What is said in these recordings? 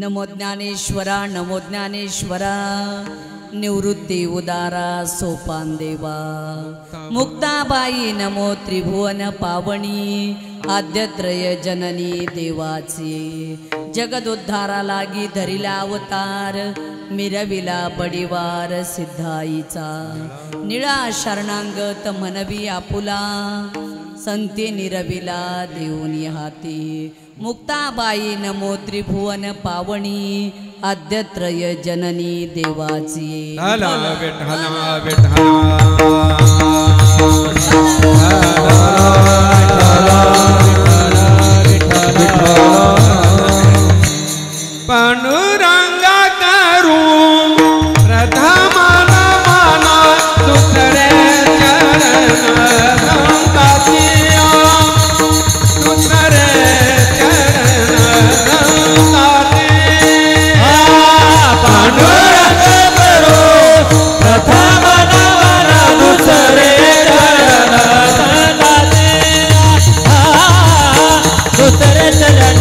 नमो ज्ञानेश्वरा नमो ज्ञानेश्वरा निवृत्ती उदारा सोपान देवा मुक्ताबाई नमो त्रिभुवन पावनी आद्यत्रय जननी देवाची जगदुद्धारा लागी धरिला अवतार मिरविला बडिवार सिद्धाईचा निळा शरणांगत मनवी आपुला संती निरविला देऊनी हाती मुक्ताबाई नमो त्रिभुवन पावनी आद्यत्रय जननी देवाची पांडुरंगा करू प्रथम नमना दुसरे चरण संतातिया दुसरे चरण संतातिया पांडुरंग करू प्रथम नमना दुसरे चरण संतातिया दुसरे चरण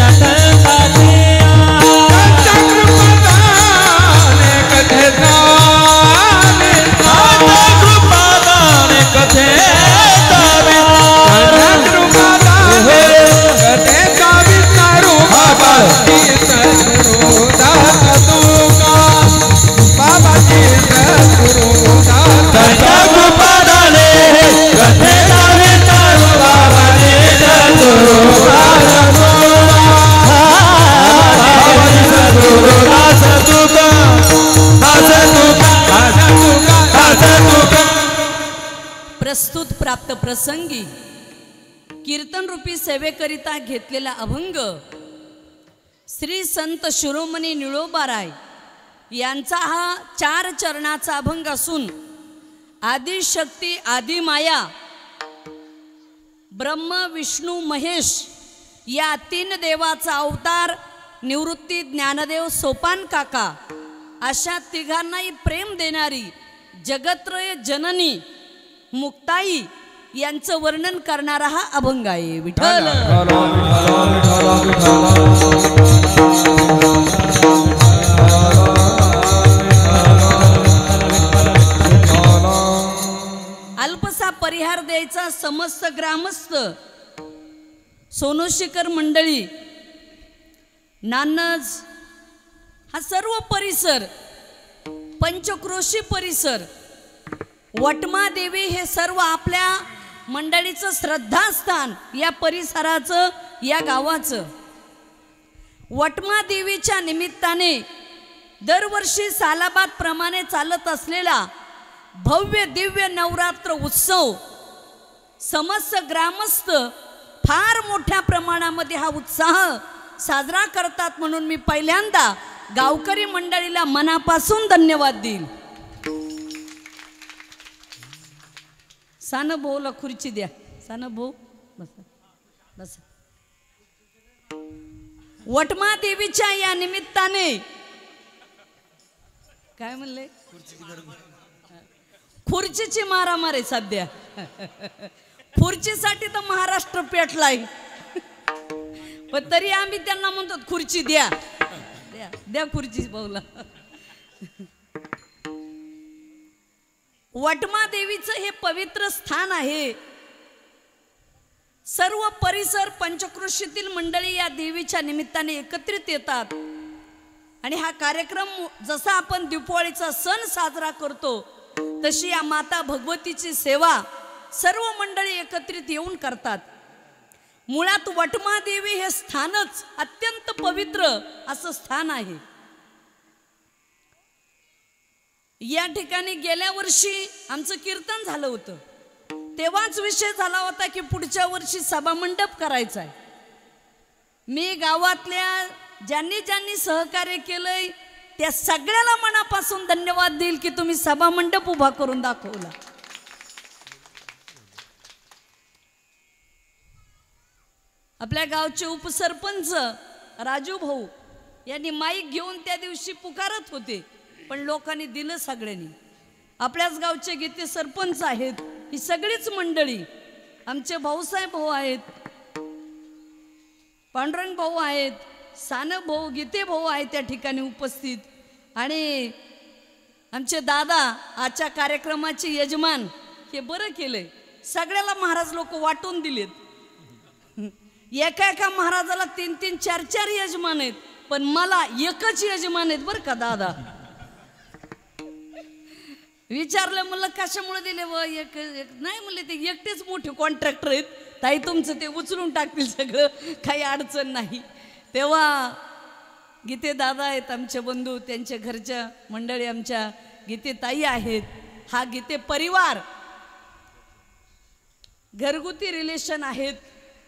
प्रस्तुत प्राप्त प्रसंगी कीर्तन रूपी सेवेकरिता घेतलेला अभंग श्री संत शिरोमणी निळोबाराय यांचा हा 4 चरणाचा अभंग असून आदिशक्ती आदिमाया ब्रह्म विष्णू महेश या 3 देवाचा अवतार निवृत्ती ज्ञानदेव सोपान काका अशा तिघांनाही प्रेम देणारी जगत्रय जननी मुक्ताई यांचं वर्णन करणारा हा अभंग आहे। विठ्ठल अल्पसा परिहार द्यायचा समस्त ग्रामस्थ सोनोशीकर मंडळी नानज हा सर्व परिसर पंचक्रोशी परिसर वटमादेवी हे सर्व आपल्या मंडळीचं श्रद्धास्थान या परिसराचं या गावाचं वटमादेवीच्या निमित्ताने दरवर्षी सालाबाद प्रमाणे चालत असलेला भव्य दिव्य नवरात्र उत्सव समस्त ग्रामस्थ फार मोठ्या प्रमाणामध्ये हा उत्साह साजरा करतात म्हणून मी पहिल्यांदा गावकरी मंडळीला मनापासून धन्यवाद देईल। सान भाऊला खुर्ची द्या। सान भाऊ बसा बसा। वटमा देवीच्या या निमित्ताने काय म्हणले खुर्चीची मारामार आहे सध्या खुर्चीसाठी तर महाराष्ट्र पेटलाय पण तरी आम्ही त्यांना म्हणतो खुर्ची द्या द्या द्या खुर्ची भाऊला। वटमा देवीचं हे पवित्र स्थान आहे। सर्व परिसर पंचक्रोशीतील मंडळी या देवीच्या निमित्ताने एकत्रित येतात आणि हा कार्यक्रम जसा आपण दीपावलीचा सण साजरा करतो तशी या माता भगवतीची सेवा सर्व मंडळी एकत्रित येऊन करतात। मुळात वटमा देवी हे स्थानच अत्यंत पवित्र असं स्थान आहे। या ठिकाणी गेल्या वर्षी आमचं कीर्तन झालं होतं तेव्हाच विषय झाला होता की पुढच्या वर्षी सभा मंडप करायचा आहे। मी गावातल्या ज्यांनी ज्यांनी सहकार्य केलंय त्या सगळ्याला मनापासून धन्यवाद देईल की तुम्ही सभा मंडप उभा करून दाखवला। आपल्या गावचे उपसरपंच राजू भाऊ यांनी माईक घेऊन त्या दिवशी पुकारत होते पण लोकांनी दिलं सगळ्यांनी। आपल्याच गावचे गीते सरपंच आहेत ही सगळीच मंडळी आमचे भाऊसाहेब भाऊ आहेत पांडुरंग भाऊ आहेत सानप भाऊ गीते भाऊ आहे त्या ठिकाणी उपस्थित आणि आमचे दादा आजच्या कार्यक्रमाचे यजमान. हे बरं केलंय, सगळ्याला महाराज लोक वाटून दिलेत. एका एका महाराजाला 3-3, 4-4 यजमान आहेत, पण मला एकच यजमान आहेत बरं का दादा. विचारलं म्हणलं कशामुळे दिले व एक नाही म्हणले ते एकटेच मोठे कॉन्ट्रॅक्टर आहेत ताई, तुमचं ते उचलून टाकतील सगळं, काही अडचण नाही. तेव्हा गीते दादा आहेत आमचे बंधू, त्यांच्या घरच्या मंडळी आमच्या गीते ताई आहेत. हा गीते परिवार घरगुती रिलेशन आहेत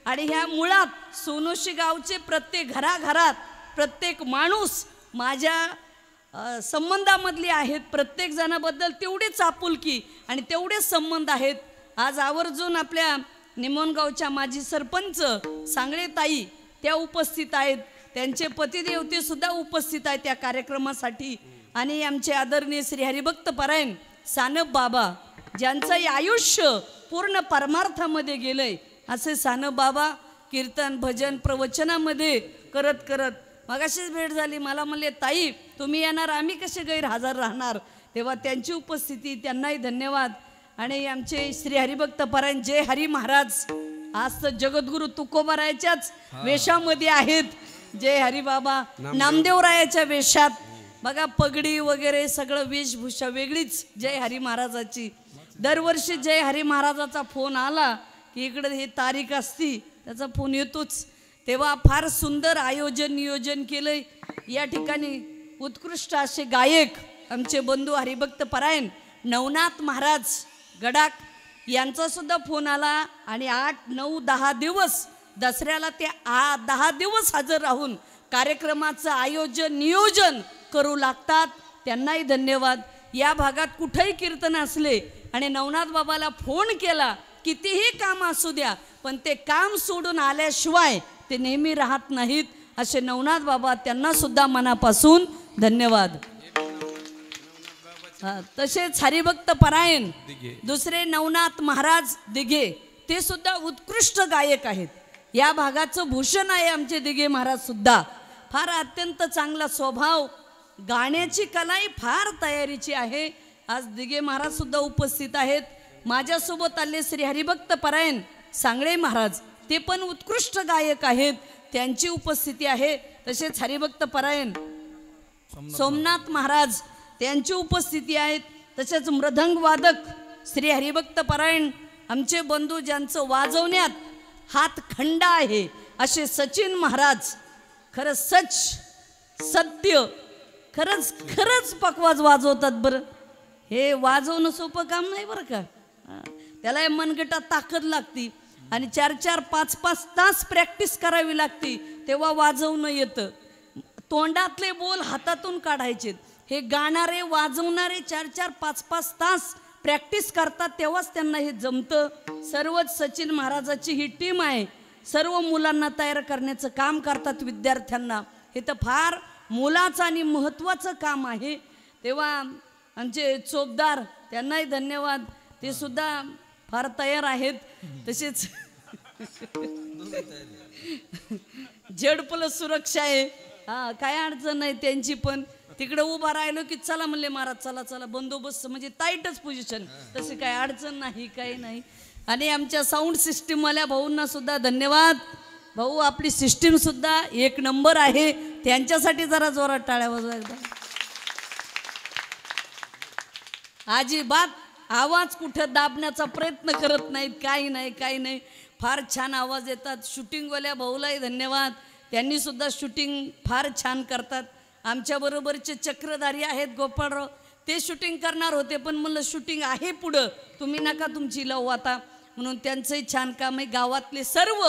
आणि ह्या मुळात सोनोशी गावचे प्रत्येक घराघरात प्रत्येक माणूस माझ्या संबंधामधली आहेत. प्रत्येक जणाबद्दल तेवढीच आपुलकी आणि तेवढेच संबंध आहेत. आज आवर्जून आपल्या निमोणगावच्या माजी सरपंच सांगळे ताई त्या उपस्थित आहेत, त्यांचे पतिदेवते सुद्धा उपस्थित आहेत त्या कार्यक्रमासाठी. आणि आमचे आदरणीय श्री हरिभक्त परायण सानप बाबा, ज्यांचं आयुष्य पूर्ण परमार्थामध्ये गेलंय, असे सानप बाबा कीर्तन भजन प्रवचनामध्ये करत करत मगाशीच भेट झाली. मला म्हणले ताई तुम्ही येणार, आम्ही कसे गैरहजर राहणार. तेव्हा त्यांची उपस्थिती, त्यांनाही धन्यवाद. आणि आमचे श्री हरिभक्त परायण जय हरी महाराज आज तर जगद्गुरु तुकोबारायाच्याच वेशामध्ये आहेत. जय हरी बाबा नामदेवरायाच्या वेशात बघा, पगडी वगैरे सगळं वेशभूषा वेगळीच जय हरी महाराजाची. दरवर्षी जय हरी महाराजाचा फोन आला की इकडे हे तारीख असती, त्याचा फोन येतोच. तेव्हा फार सुंदर आयोजन नियोजन केलंय. या ठिकाणी उत्कृष्ट असे गायक आमचे बंधू हरिभक्त परायण नवनाथ महाराज गडाक यांचा सुद्धा फोन आला आणि 8, 9, 10 दिवस दसऱ्याला ते 10 दिवस हजर राहून कार्यक्रमाचं आयोजन नियोजन करू लागतात. त्यांनाही धन्यवाद. या भागात कुठेही कीर्तन असले आणि नवनाथ बाबाला फोन केला, कितीही काम असू द्या, पण ते काम सोडून आल्याशिवाय ते नेहमी राहत नाहीत. असे नवनाथ बाबा, त्यांना सुद्धा मनापासून धन्यवाद. तसेच हरिभक्त परायण दुसरे नवनाथ महाराज दिघे, ते सुद्धा उत्कृष्ट गायक आहेत. या भागाचं भूषण आहे आमचे दिघे महाराज सुद्धा. फार अत्यंत चांगला स्वभाव, गाण्याची कलाही फार तयारीची आहे. आज दिघे महाराज सुद्धा उपस्थित आहेत. माझ्यासोबत आले श्री हरिभक्त परायण सांगळे महाराज, ते पण उत्कृष्ट गायक आहेत, त्यांची उपस्थिती आहे. तसेच हरिभक्त परायण सोमनाथ महाराज, त्यांची उपस्थिती आहेत. तसेच मृदंग वादक श्री हरिभक्त परायण आमचे बंधू, ज्यांचं वाजवण्यात हात खंड आहे, असे सचिन महाराज. खरं सच सत्य, खरंच खरंच पकवाज वाजवतात बरं. हे वाजवणं सोपं काम नाही बरं का. त्याला मनगटात ताकद लागती आणि 4-4, 5-5 तास प्रॅक्टिस करावी लागते, तेव्हा वाजवणं येतं. तोंडातले बोल हातातून काढायचे. हे गाणारे वाजवणारे 4-4, 5-5 तास प्रॅक्टिस करतात, तेव्हाच त्यांना हे जमतं. सर्वच सचिन महाराजाची ही टीम आहे. सर्व मुलांना तयार करण्याचं काम करतात, विद्यार्थ्यांना. हे तर फार मोलाचं आणि महत्त्वाचं काम आहे. तेव्हा आमचे चोपदार, त्यांनाही धन्यवाद, ते सुद्धा फार तयार आहेत. तसेच झेड+ सुरक्षा आहे, हा काय अडचण नाही त्यांची. पण तिकडे उभा राहिलो की चला म्हणले महाराज, चला चला, बंदोबस्त म्हणजे टाईटच पोझिशन, तसे काय अडचण नाही, काही नाही. आणि आमच्या साऊंड सिस्टीमवाल्या भाऊंना सुद्धा धन्यवाद. भाऊ आपली सिस्टीम सुद्धा 1 नंबर आहे, त्यांच्यासाठी जरा जोरात टाळ्या वाजवा एकदा. अजिबात आवाज कुठं दाबण्याचा प्रयत्न करत नाहीत, काही नाही काही नाही, फार छान आवाज येतात. शूटिंगवाल्या भाऊलाही धन्यवाद, त्यांनी सुद्धा शूटिंग फार छान करतात. आमच्याबरोबरचे चक्रधारी आहेत गोपाळराव, ते शूटिंग करणार होते, पण म्हणलं शूटिंग आहे पुढं, तुम्ही नका तुमची लव आता, म्हणून त्यांचंही छान काम आहे. गावातले सर्व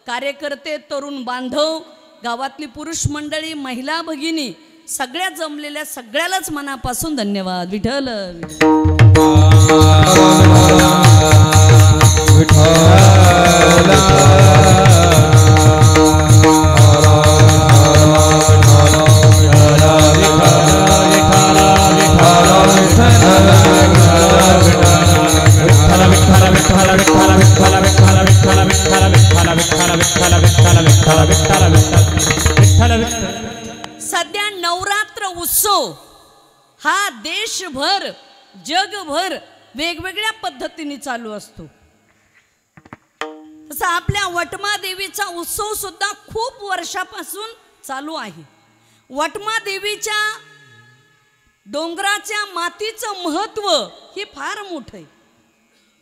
कार्यकर्ते, तरुण बांधव, गावातली पुरुष मंडळी, महिला भगिनी, सगळ्या जमलेल्या सगळ्यालाच मनापासून धन्यवाद. विठ्ठल विठ्ठल हा देशभर जगभर वेगवेगळ्या पद्धतीने चालू असतो. तसं आपल्या वटमा देवीचा उत्सव सुद्धा खूप वर्षापासून चालू आहे. वटमा देवीच्या डोंगराच्या मातीचं महत्व हे फार मोठं आहे.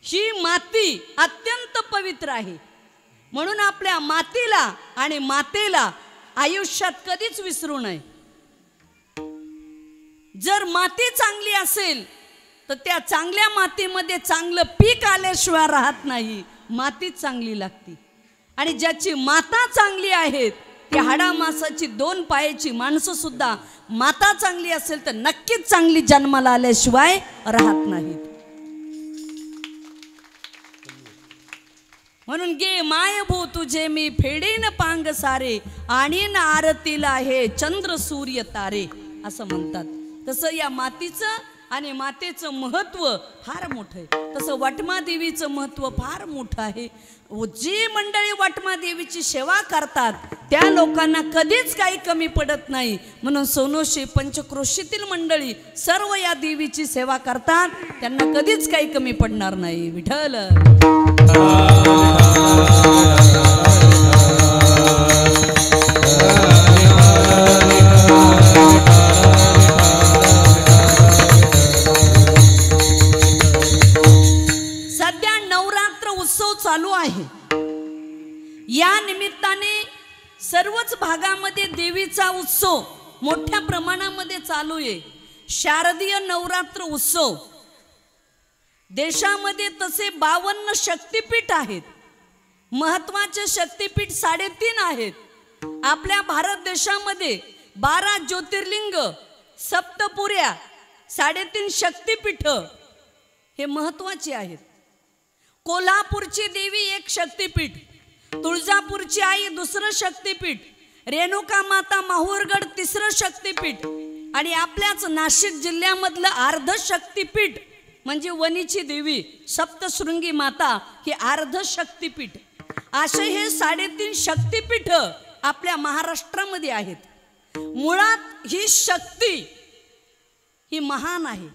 ही माती अत्यंत पवित्र आहे, म्हणून आपल्या मातीला आणि मातेला आयुष्यात कधीच विसरू नये. जर माती चांगली असेल तर त्या चांगल्या मातीमध्ये चांगलं पीक आल्याशिवाय राहत नाही. माती चांगली लागते. आणि ज्याची माता चांगली आहेत ती हाडामासाची 2 पायाची माणसं सुद्धा माता चांगली असेल तर नक्कीच चांगली जन्माला आल्याशिवाय राहत नाहीत. म्हणून गे मायभू तुझे मी फेडीन पांग सारे आणीन आरतीला हे चंद्र सूर्य तारे असं म्हणतात. तसं या मातीचं आणि मातेचं महत्व फार मोठं आहे. तसं वटमा देवीचं महत्व फार मोठं आहे. जी मंडळी वटमा देवीची सेवा करतात त्या लोकांना कधीच काही कमी पडत नाही. म्हणून सोनोशी पंचक्रोशीतील मंडळी सर्व या देवीची सेवा करतात, त्यांना कधीच काही कमी पडणार नाही. विठ्ठल सध्या नवरात्र उत्सव चालू आहे. या निमित्ताने सर्वच भागामध्ये देवीचा उत्सव मोठ्या प्रमाणामध्ये चालू आहे. शारदीय नवरात्र उत्सव देशामध्ये तसे 52 शक्तिपीठ आहेत. महत्वाचे शक्तिपीठ 3.5 आहेत. आपल्या भारत देशामध्ये 12 ज्योतिर्लिंग, सप्तपुर्या, 3.5 शक्तिपीठ हे महत्वाचे आहेत. कोल्हापूरची देवी एक शक्तिपीठ, तुळजापूरची आई दुसरं शक्तिपीठ, रेणुका माता माहूरगड तिसरं शक्तिपीठ आणि आपल्याच नाशिक जिल्ह्यामधलं अर्ध शक्तिपीठ म्हणजे वणीची देवी सप्तशृंगी माता हे अर्ध शक्तिपीठ. असे हे 3.5 शक्तिपीठ आपल्या महाराष्ट्रामध्ये आहेत. मुळात ही शक्ती ही महान आहे.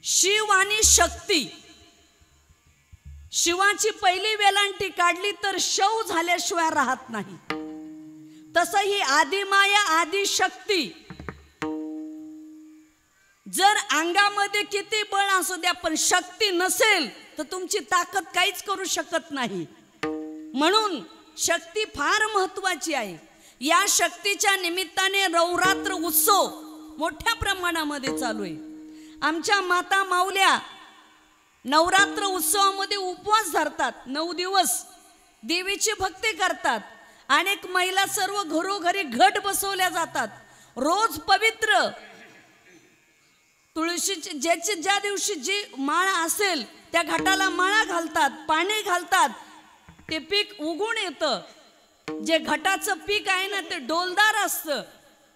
शिव आणि शक्ती, शिवाची पहिली वेलांटी काढली तर शव झाल्याशिवाय राहत नाही. तसं ही आदिमाया आदि शक्ती. जर अंगामध्ये किती बळ असू द्या पण शक्ती नसेल तर तुमची ताकद काहीच करू शकत नाही. म्हणून शक्ती फार महत्वाची आहे. या शक्तीच्या निमित्ताने नवरात्र उत्सव मोठ्या प्रमाणामध्ये चालू आहे. आमच्या माता माऊल्या नवरात्र उत्सवामध्ये उपवास धरतात. 9 दिवस देवीची भक्ती करतात. अनेक महिला सर्व घरोघरी घट बसवल्या जातात. रोज पवित्र तुळशीची ज्या दिवशी जी माळ असेल त्या घटाला माळा घालतात, पाणी घालतात. ते पीक उगून येतं. जे घटाचं पीक आहे ना ते डोलदार असतं.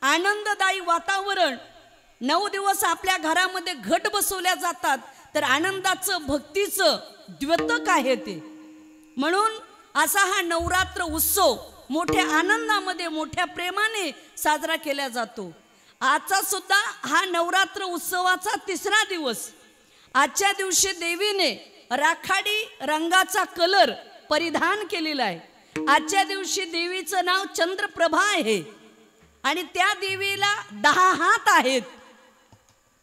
आनंददायी वातावरण. 9 दिवस आपल्या घरामध्ये घट बसवल्या जातात. तर आनंदाचं भक्तीचं द्योतक आहे ते. म्हणून असा हा नवरात्र उत्सव मोठ्या आनंदामध्ये मोठ्या प्रेमाने साजरा केला जातो. आजचा सुद्धा हा नवरात्र उत्सवाचा 3रा दिवस. आजच्या दिवशी देवीने राखाडी रंगाचा कलर परिधान केलेला आहे. आजच्या दिवशी देवीचं नाव चंद्रप्रभा आहे आणि त्या देवीला 10 हात आहेत.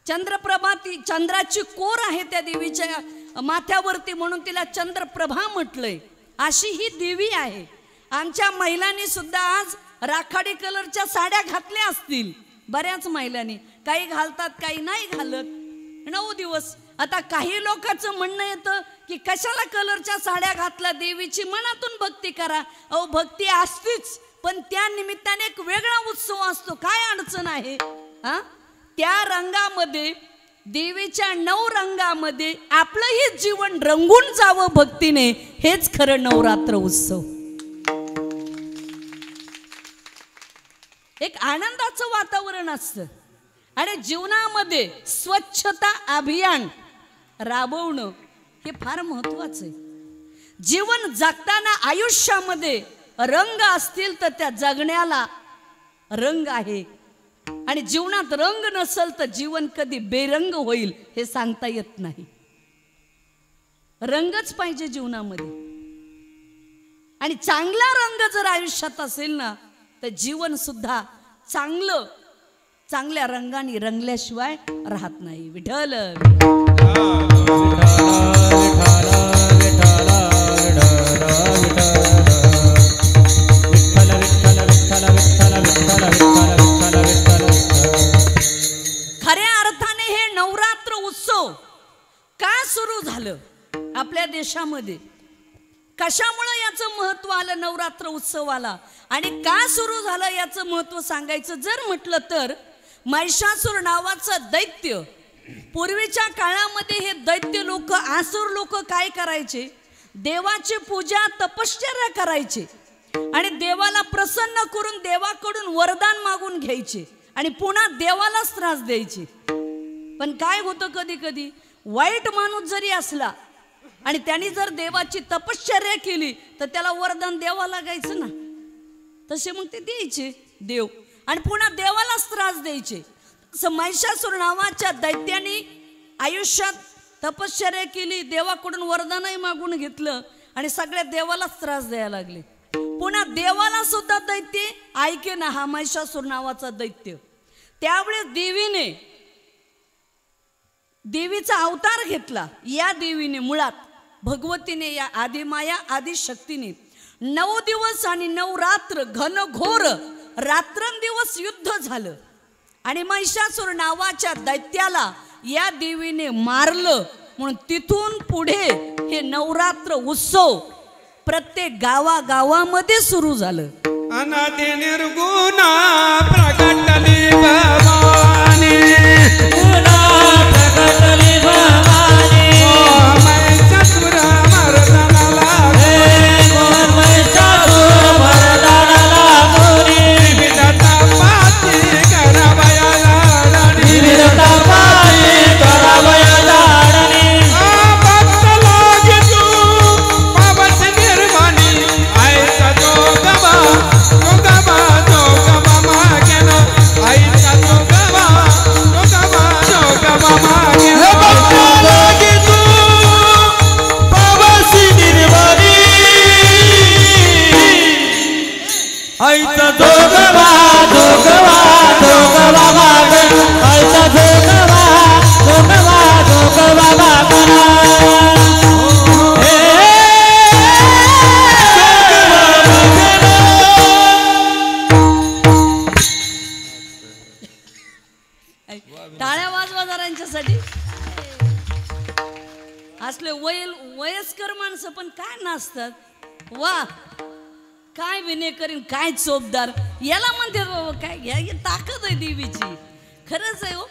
चंद्रप्रभा ती चंद्राची कोर आहे त्या देवीच्या माथ्यावरती, म्हणून तिला चंद्रप्रभा म्हटलंय. अशी ही देवी आहे. आमच्या महिलांनी सुद्धा आज राखाडी कलरच्या साड्या घातल्या असतील. बऱ्याच महिलांनी, काही घालतात काही नाही घालत. 9 दिवस. आता काही लोकांचं म्हणणं येतं की कशाला कलरच्या साड्या घातल्या, देवीची मनातून भक्ती करा. अहो भक्ती असतीच, पण त्या निमित्ताने एक वेगळा उत्सव असतो. काय अडचण आहे? त्या रंगामध्ये, देवीच्या 9 रंगामध्ये आपलंही जीवन रंगून जावं भक्तीने, हेच खरं नवरात्र उत्सव. एक आनंदाचं वातावरण असतं. आणि जीवनामध्ये स्वच्छता अभियान राबवणं हे फार महत्वाचं आहे. जीवन जगताना आयुष्यामध्ये रंग असतील तर त्या जगण्याला रंग आहे. आणि जीवनात रंग नसेल तर जीवन कधी बेरंग होईल हे सांगता येत नाही. रंगच पाहिजे जीवनामध्ये. आणि चांगला रंग जर आयुष्यात असेल ना तर जीवन सुद्धा चांगल्या रंगाने रंगल्याशिवाय राहत नाही. विठ्ठल खऱ्या अर्थाने हे नवरात्र उत्सव का सुरू झालं आपल्या देशामध्ये, कशामुळे याचं महत्व आलं नवरात्र उत्सवाला आणि का सुरू झालं याचं महत्व सांगायचं जर म्हटलं तर महिषासूर नावाचं दैत्य, पूर्वीच्या काळामध्ये हे दैत्य लोक, आसुर लोक काय करायचे, देवाची पूजा तपश्चर्या करायचे आणि देवाला प्रसन्न करून देवाकडून वरदान मागून घ्यायचे आणि पुन्हा देवालाच त्रास द्यायचे. पण काय होतं कधी कधी वाईट माणूस जरी असला आणि त्यांनी जर देवाची तपश्चर्या केली तर त्याला वरदान द्यावं लागायचं ना. तसे मग ते द्यायचे देव आणि पुन्हा देवालाच त्रास द्यायचे. असं महिषासूर नावाच्या दैत्याने आयुष्यात तपश्चर्या केली, देवाकडून वरदानही मागून घेतलं आणि सगळ्या देवालाच त्रास द्यायला लागले. पुन्हा देवाला सुद्धा दैत्य ऐके ना, हा महिषासूर नावाचा दैत्य. त्यावेळेस देवीचा अवतार घेतला. या देवीने मुळात भगवतीने, या आदिमाया आदिशक्तीने 9 दिवस आणि 9 रात्र घनघोर रात्रंदिवस युद्ध झालं आणि महिषासूर नावाच्या दैत्याला या देवीने मारलं. म्हणून तिथून पुढे हे नवरात्र उत्सव प्रत्येक गावागावामध्ये सुरू झालं. अनादि निर्गुण प्रगटली भवानी, प्रगटली भवानी, महिषासूर मर्दनाला महिषासूर मर्दनाला मोरी, विविध तापाची करावया लाडणी, विविध तापाची करावया लाडणी, भक्त लागे तू पावस निर्वाणी, आयचा जोगवा जोगवा जोगवा मागेना, आईचा जोगवा जोगवा जोगवा मागेना, भक्त लागे तू पावस निर्वाणी, आईचा जोगवा जोगवा जोगवा मागेना, आईचा जोगवा जोगवा जोगवा मागेना. टाळ्या वाजवा जरांच्यासाठी. असले वयस्कर माणसं पण काय नाचतात. वा काय विनय करीन, काय चोपदार, याला म्हणते बाबा काय घ्या, ताकद आहे देवीची. खरंच आहे हो.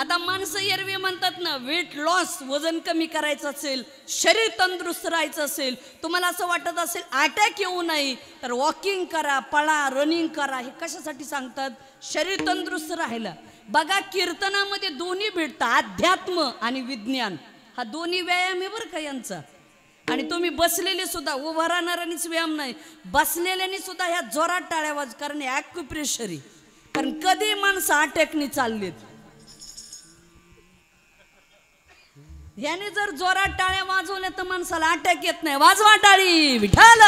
आता माणसं एरवी म्हणतात ना, वेट लॉस, वजन कमी करायचं असेल, शरीर तंदुरुस्त राहायचं असेल, तुम्हाला असं वाटत असेल अटॅक येऊ नये तर वॉकिंग करा, पळा, रनिंग करा. हे कशासाठी सांगतात? शरीर तंदुरुस्त राहायला. बघा कीर्तनामध्ये दोन्ही भेटतं, अध्यात्म आणि विज्ञान. हा दोन्ही व्यायाम आहे बरं का यांचा. आणि तुम्ही बसलेले सुद्धा, उभा राहणाऱ्यांनीच व्यायाम नाही, बसलेल्यांनी सुद्धा ह्या जोरात टाळ्या वाज, कारण ॲक्युप्रेशर आहे. कारण कधी माणसं अटॅकनी चाललेत. ह्याने जर जोरात टाळ्या वाजवल्या तर माणसाला अटॅक येत नाही. वाजवा टाळी विठ्ठल.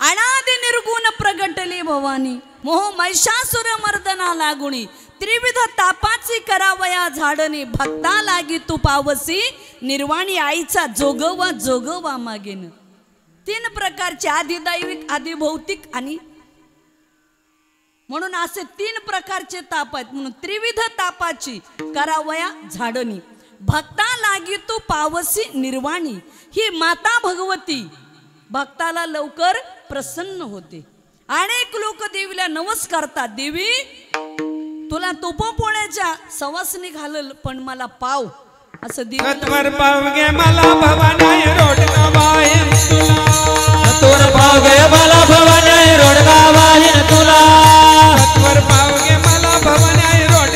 अनादि निर्गुण प्रगटली भवानी, मोह महिषासूर मर्दना लागुणी, त्रिविध तापाची करावया झाडणी, भक्ता लागी तू पावसी निर्वाणी, आईचा जोगवा जोगवा मागेन. 3 प्रकारचे, आदिदैविक, आदिभौतिक आणि म्हणून असे 3 प्रकारचे ताप आहेत. म्हणून त्रिविध तापाची करावया झाडणी, भक्ता लागी तू पावसी निर्वाणी. ही माता भगवती भक्ताला लवकर प्रसन्न होते. अनेक लोक देवीला नमस्कारतात. देवी तुला तुपपोळ्याच्या सवासनी घालल पण मला पाव, असं देवीवर पाव गे मला भवानी रोडगा वाहीन तुला, तोर पाव गे मला भवानी रोडगा वाहीन तुला, तोर पाव गे मला भवानी रोड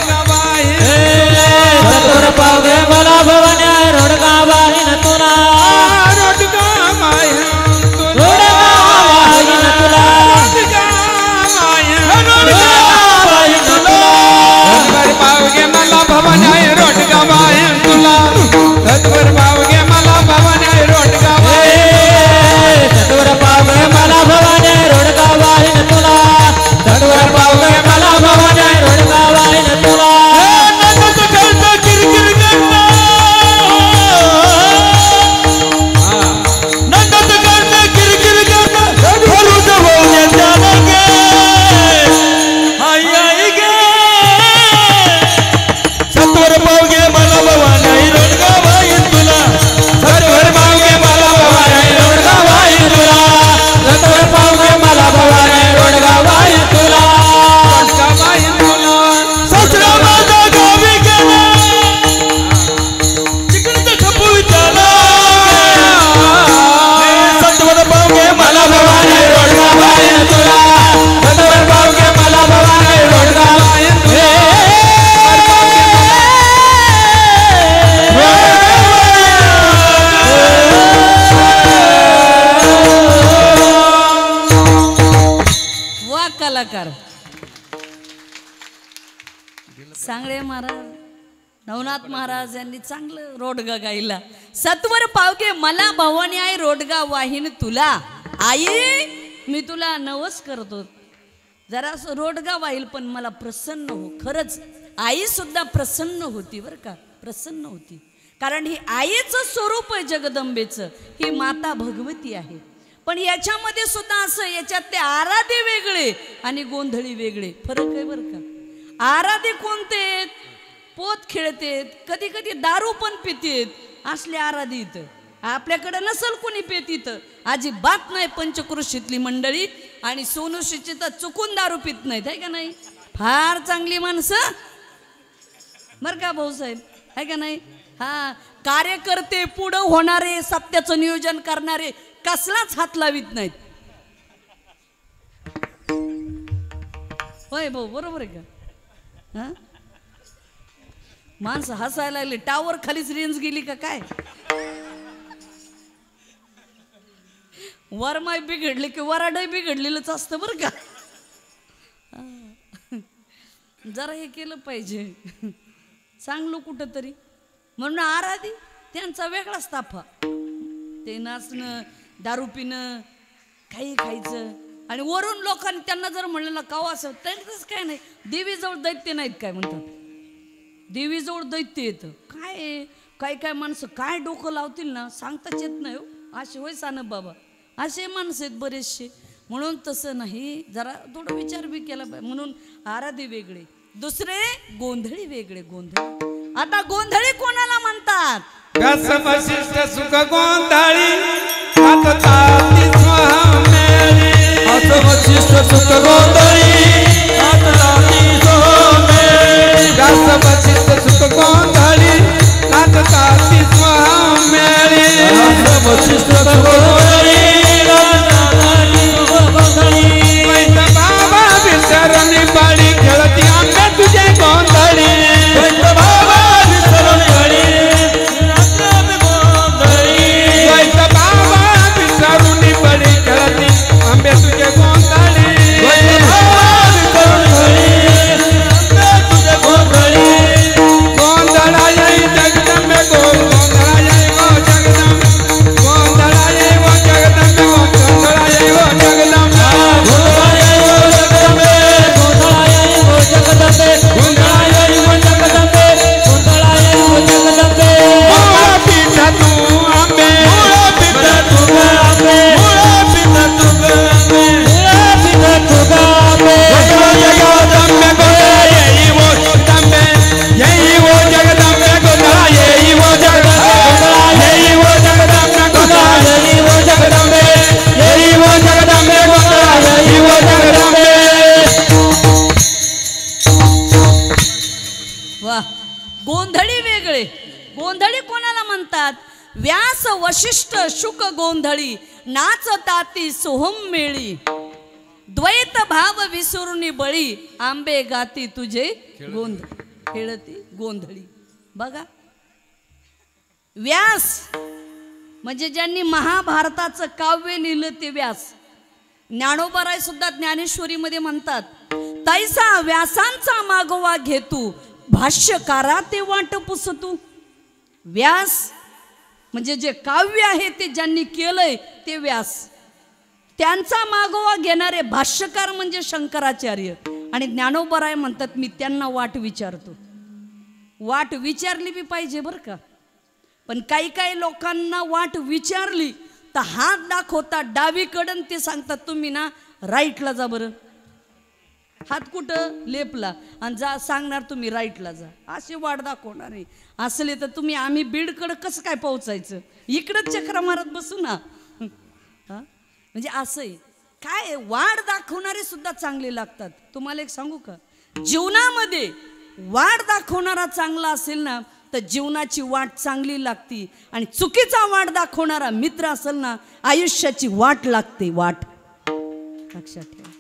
कलाकार सांगळे महाराज नवनाथ महाराज यांनी चांगलं रोडगा गायला. सत्वर पावके मला भवानी आई रोडगा वाहिन तुला. आई मी तुला नवस करतो, जरा रोडगा वाईल पण मला प्रसन्न हो. खरंच आई सुद्धा प्रसन्न होती बरं का, प्रसन्न होती. कारण ही आईचं स्वरूप आहे जगदंबेचं, ही माता भगवती आहे. पण याच्यामध्ये सुद्धा असं, याच्यात ते आराधे वेगळे आणि गोंधळी वेगळे फरक आहे बरं का. आराधे कोणते? पोत खेळतेत, कधी कधी दारू पण पितेत, असले आराधी इथं आपल्याकडे नसल कोणी पेत इथं अजिबात नाही. पंचक्रोशीतली मंडळी आणि सोनुशीची तर चुकून दारू पित नाहीत आहे का नाही. फार चांगली माणसं बरं का भाऊसाहेब आहे का नाही. हा कार्यकर्ते पुढं होणारे सत्याचं नियोजन करणारे कसलाच हात लावित नाहीत. होय भाऊ बरोबर आहे का. हा माणसं हसायला लागले, टावर खालीच रेंज गेली का काय. वरमाय बिघडली की वराडही बिघडलेलंच असतं बरं का. जरा हे केलं पाहिजे चांगलं कुठं तरी. म्हणून आराधी त्यांचा वेगळाच ताफा. ते नाचणं, दारू पिणं, काही खायचं आणि वरून लोकांनी त्यांना जर म्हणलं काव असं त्यांचंच काय नाही. देवीजवळ दैत्य नाहीत काय म्हणतात, देवीजवळ दैत्य येतं काय. काय काय माणसं काय डोकं लावतील ना सांगताच येत नाही हो. असे होय सानप बाबा, असे माणसं आहेत बरेचसे. म्हणून तसं नाही, जरा थोडं विचार बी केला पाहिजे. म्हणून आराधे वेगळे, दुसरे गोंधळी वेगळे. गोंधळी आता गोंधळी कोणाला म्हणतात? व्यास वशिष्ठ सुख गोंधळी हात ताती स्वामेरी. व्यास वशिष्ठ सुख गोंधळी हात ताती स्वामेरी. व्यास वशिष्ठ सुख गोंधळी हात ताती स्वामेरी. व्यास वशिष्ठ सुख गोंधळी हात ताती स्वामेरी. वैद्य बाबा विसरणी बाळी खेळती आंबे तुझे गोंधळी. वैद्य बाबा विसरणी बाळी वैद्य बाबा विसरणी बाळी खेळती आंबे तुझे गोंधळी. वैद्य बाबा विसरणी बाळी आंबे तुझे गोंधळी. गोंधळा येई जगदंबे गोंधळा येई गो जगदंबे. गोंधळा येई गो जगदंबे. गोंधळा येई गो जगदंबे. गोंधळा येई गो जगदंबे. गोंधळा येई गो जगदंबे. गोंधळा येई गो जगदंबे. गोंधळा येई गो जगदंबे. मोळा पिठा तू आंबे. मोळा पिठा तू आंबे. मोळा पिठा तू आंबे. मोळा पिठा तू आंबे. जगदंबे गोंधळा येई गो जगदंबे. येई गो जगदंबे. गोंधळा येई गो जगदंबे. गोंधळा येई गो जगदंबे. गोंधळा येई गो जगदंबे. येई गो जगदंबे. गोंधळा येई गो जगदंबे. वा, गोंधळी वेगळे. गोंधळी कोणाला म्हणतात? व्यास वशिष्ठ शुक गोंधळी नाचताती सोहम मेळी. द्वैत भाव विसुरुनी बळी आंबे गाती तुझे गोंधळी. खेळती गोंधळी. बघा, व्यास म्हणजे ज्यांनी महाभारताचं काव्य लिहिलं ते व्यास. ज्ञानोबाराय सुद्धा ज्ञानेश्वरीमध्ये म्हणतात, तैसा व्यासांचा मागोवा घेतू भाष्यकारा ते वाट पुसतू. व्यास म्हणजे जे काव्य आहे ते ज्यांनी केलंय ते व्यास. त्यांचा मागोवा घेणारे भाष्यकार म्हणजे शंकराचार्य. आणि ज्ञानोबाराय म्हणतात मी त्यांना वाट विचारतो. वाट विचारली बी पाहिजे बरं का. पण काही काही लोकांना वाट विचारली तर हात दाखवतात डावीकडं, ते सांगतात तुम्ही ना राईटला जा बरं. हात कुठं? लेपला. आणि जा सांगणार तुम्ही राईटला जा. असे वाट दाखवणार आहे. असले तर तुम्ही आम्ही बीडकडं कसं काय पोहोचायचं? इकडंच चक्र मारत बसू ना. म्हणजे असंय काय, वाट दाखवणारे सुद्धा चांगले लागतात. तुम्हाला एक सांगू का, जीवनामध्ये वाट दाखवणारा चांगला असेल ना तर जीवनाची वाट चांगली लागती. आणि चुकीचा वाट दाखवणारा मित्र असेल ना आयुष्याची वाट लागते. वाट लक्षात ठेवा.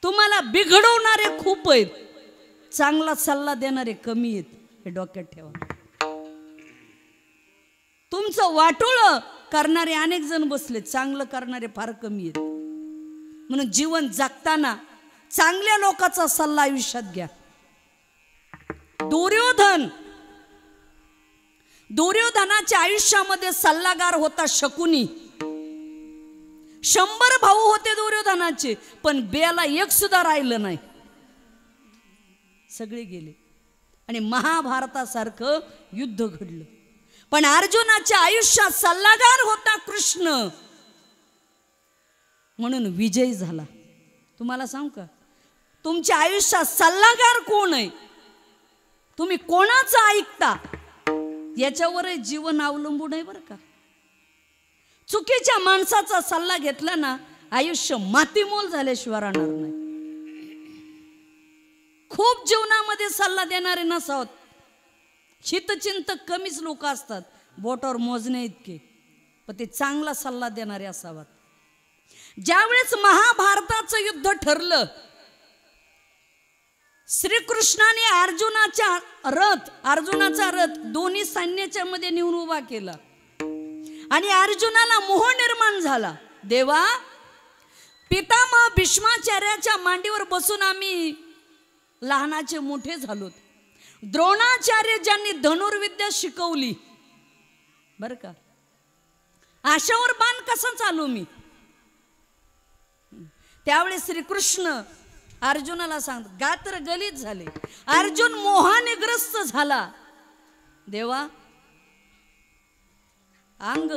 तुम्हाला बिघडवणारे खूप आहेत, चांगला सल्ला देणारे कमी आहेत. हे डोक्यात ठेवा. तुमचं वाटोळं करणारे अनेक जण बसले, चांगलं करणारे फार कमी आहेत. म्हणून जीवन जगताना चांगल्या लोकांचा सल्ला आयुष्यात घ्या. दुर्योधनाच्या आयुष्यामध्ये सल्लागार होता शकुनी. 100 भाऊ होते दुर्योधनाचे, पण बेला एक सुद्धा राहिलं नाही, सगळे गेले. आणि महाभारतासारखं युद्ध घडलं. पण अर्जुनाच्या आयुष्यात सल्लागार होता कृष्ण, म्हणून विजय झाला. तुम्हाला सांगू का, तुमच्या आयुष्यात सल्लागार कोण आहे, तुम्ही कोणाचं ऐकता, याच्यावरही जीवन अवलंबून आहे बरं का. चुकीच्या माणसाचा सल्ला घेतला ना, आयुष्य मातीमोल झाल्याशिवाय राहणार नाही. खूप जीवनामध्ये सल्ला देणारे नसावत, हितचिंतक कमीच लोक असतात, बोटावर मोजणे इतके, पण ते चांगला सल्ला देणारे असावेत. ज्यावेळेस महाभारताचं युद्ध ठरलं, श्रीकृष्णाने अर्जुनाचा रथ दोन्ही सैन्याच्या मध्ये नेऊन उभा केला आणि अर्जुनाला मोह निर्माण झाला. देवा, पितामह भीष्माचार्याच्या मांडीवर बसून आम्ही लहानाचे मोठे झालोत. द्रोणाचार्य ज्यांनी धनुर्विद्या शिकवली बर का, अशावर बाण कसा चालू मी. त्यावेळी श्रीकृष्ण अर्जुनाला सांगत, गात्र गलित झाले. अर्जुन मोहाने ग्रस्त झाला. देवा, अंग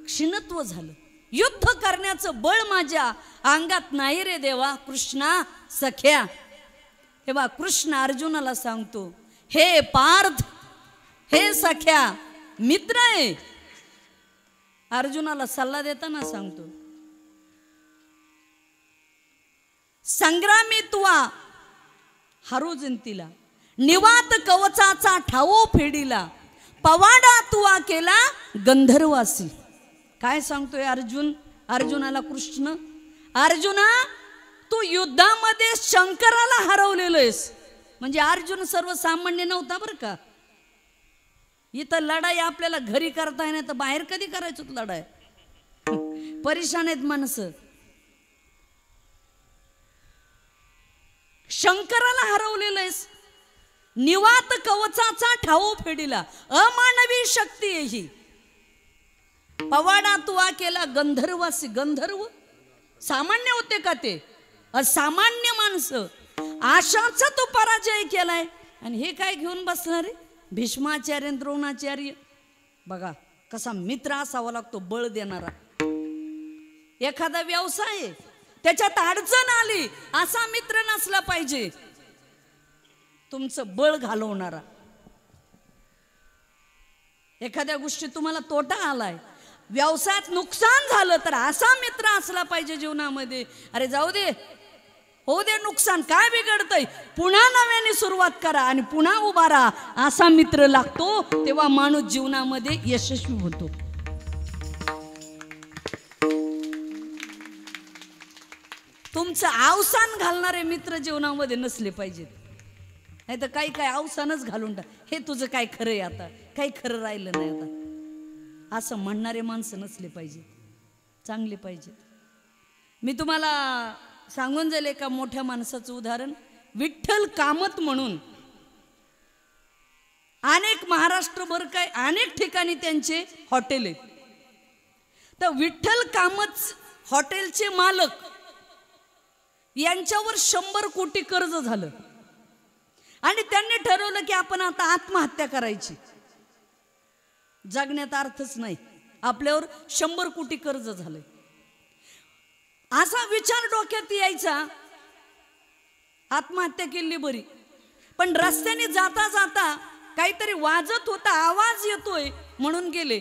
क्षीणत्व झालं, युद्ध करण्याचं बळ माझ्या अंगात नाही रे देवा. कृष्णा सख्या. तेव्हा कृष्ण अर्जुनाला सांगतो, हे पार्थ, हे सख्या, मित्र आहे. अर्जुनाला सल्ला देताना सांगतो, संग्रामी तुवा हरू जिंतीला, निवात कवचाचा ठावो फेडीला, पवाडा तुवा केला गंधर्वासी. काय सांगतोय अर्जुनाला कृष्ण, अर्जुना, तू युद्धामध्ये शंकराला हरवलेलं आहेस. म्हणजे अर्जुन सर्वसामान्य नव्हता बरं का. इथं लढाई आपल्याला घरी करता येणार, तर बाहेर कधी करायचो लढाई. परेशान आहेत माणसं. शंकराला हरवलेलं आहेस, निवात कवचाचा ठाऊ फेडीला, अमानवी शक्ती आहे ही. पवाडा तुवा केला गंधर्वासी. गंधर्व सामान्य होते का ते? असामान्य माणसं. आशाचा तो पराजय केलाय. आणि हे काय घेऊन बसणार आहे? भीष्माचार्य, द्रोणाचार्य. बघा कसा मित्र असावा लागतो, बळ देणारा. एखादा व्यवसाय आहे, त्याच्यात अडचण आली, असा मित्र नसला पाहिजे, तुमचं बळ घालवणारा. एखाद्या गोष्टी तुम्हाला तोटा आलाय, व्यवसायात नुकसान झालं, तर असा मित्र असला पाहिजे जीवनामध्ये. अरे जाऊ दे, हो दे नुकसान, काय बिघडतंय, पुन्हा नव्याने सुरुवात करा आणि पुन्हा उभा राहा, असा मित्र लागतो. तेव्हा माणूस जीवनामध्ये यशस्वी होतो. तुमचं अवसान घालणारे मित्र जीवनामध्ये नसले पाहिजेत. नाही तर काही काय अवसानच घालून टाक, हे तुझं काय खरं आहे, आता काही खरं राहिलं नाही आता, असं म्हणणारे माणसं नसले पाहिजेत, चांगले पाहिजेत. मी तुम्हाला सांगून जाईल एका मोठ्या माणसाचं उदाहरण. विठ्ठल कामत म्हणून अनेक महाराष्ट्रभर काय अनेक ठिकाणी त्यांचे हॉटेल आहेत. तर विठ्ठल कामत हॉटेलचे मालक यांच्यावर 100 कोटी कर्ज झालं आणि त्यांनी ठरवलं की आपण आता आत्महत्या करायची. जगण्यात अर्थच नाही, आपल्यावर 100 कोटी कर्ज झालंय. असा विचार डोक्यात यायचा, आत्महत्या केली बरी. पण रस्त्याने जाता जाता काहीतरी वाजत होता, आवाज येतोय म्हणून गेले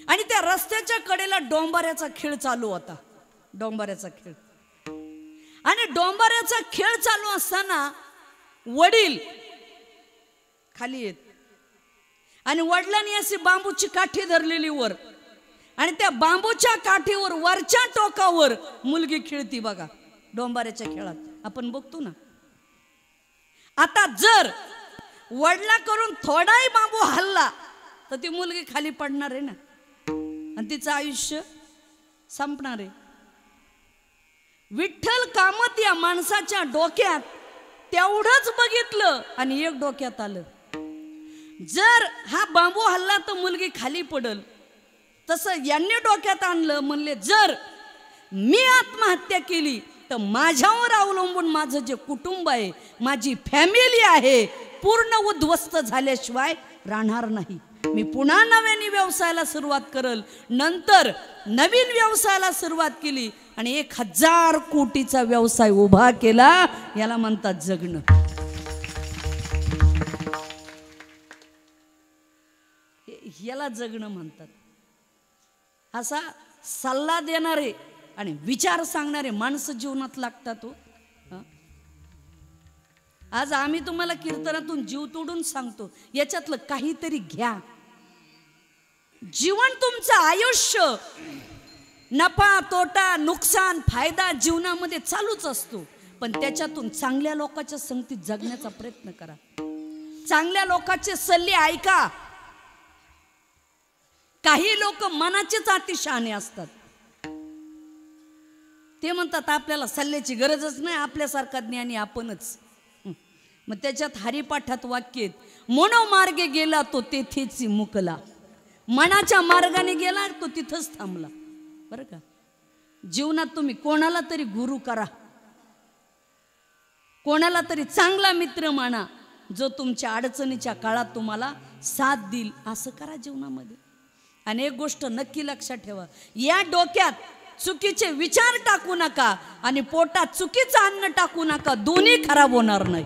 आणि त्या रस्त्याच्या कडेला डोंबाऱ्याचा खेळ चालू होता. डोंबाऱ्याचा खेळ. आणि डोंबाऱ्याचा खेळ चालू असताना वडील खाली येत आणि वडिलांनी अशी बांबूची काठी धरलेली वर, आणि त्या बांबूच्या काठीवर वरच्या टोकावर मुलगी खेळती. बघा डोंबाऱ्याच्या खेळात आपण बघतो ना. आता जर वडिला करून थोडाही बांबू हल्ला तर ती मुलगी खाली पडणार आहे ना. आणि तिचं आयुष्य संपणार आहे. विठ्ठल कामत या माणसाच्या डोक्यात तेवढंच बघितलं आणि एक डोक्यात आलं, जर हा बांबू हल्ला तर मुलगी खाली पडल. तसं यांनी डोक्यात आणलं, म्हणले जर मी आत्महत्या केली तर माझ्यावर अवलंबून माझं जे कुटुंब आहे, माझी फॅमिली आहे, पूर्ण उद्ध्वस्त झाल्याशिवाय राहणार नाही. मी पुन्हा नव्याने व्यवसायाला सुरुवात करल. नंतर नवीन व्यवसायाला सुरुवात केली आणि 1000 कोटीचा व्यवसाय उभा केला. याला म्हणतात जगणं. याला जगणं म्हणतात. असा सल्ला देणारे आणि विचार सांगणारे माणसं जीवनात लागतात. आज आम्ही तुम्हाला कीर्तनातून जीव तोडून सांगतो, याच्यातलं काहीतरी घ्या. जीवन तुमचं आयुष्य नफा तोटा नुकसान फायदा जीवनामध्ये चालूच असतो, पण त्याच्यातून चांगल्या लोकांच्या संगतीत जगण्याचा प्रयत्न करा. चांगल्या लोकांचे सल्ले ऐका. काही लोक मनाचेच अतिशहाणे असतात. ते म्हणतात आपल्याला सल्ल्याची गरजच नाही, आपल्यासारखा ज्ञानी आपणच. मग त्याच्यात हरिपाठात वाक्य आहेत, मनोमार्गे गेला तो तेथेच मुकला. मनाच्या मार्गाने गेला तो तिथंच थांबला. बरं का, जीवनात तुम्ही कोणाला तरी गुरु करा, कोणाला तरी चांगला मित्र माना, जो तुमच्या अडचणीच्या काळात तुम्हाला साथ देईल. असं करा जीवनामध्ये. आणि एक गोष्ट नक्की लक्षात ठेवा, या डोक्यात चुकीचे विचार टाकू नका आणि पोटात चुकीचं अन्न टाकू नका. दोन्ही खराब होणार नाही.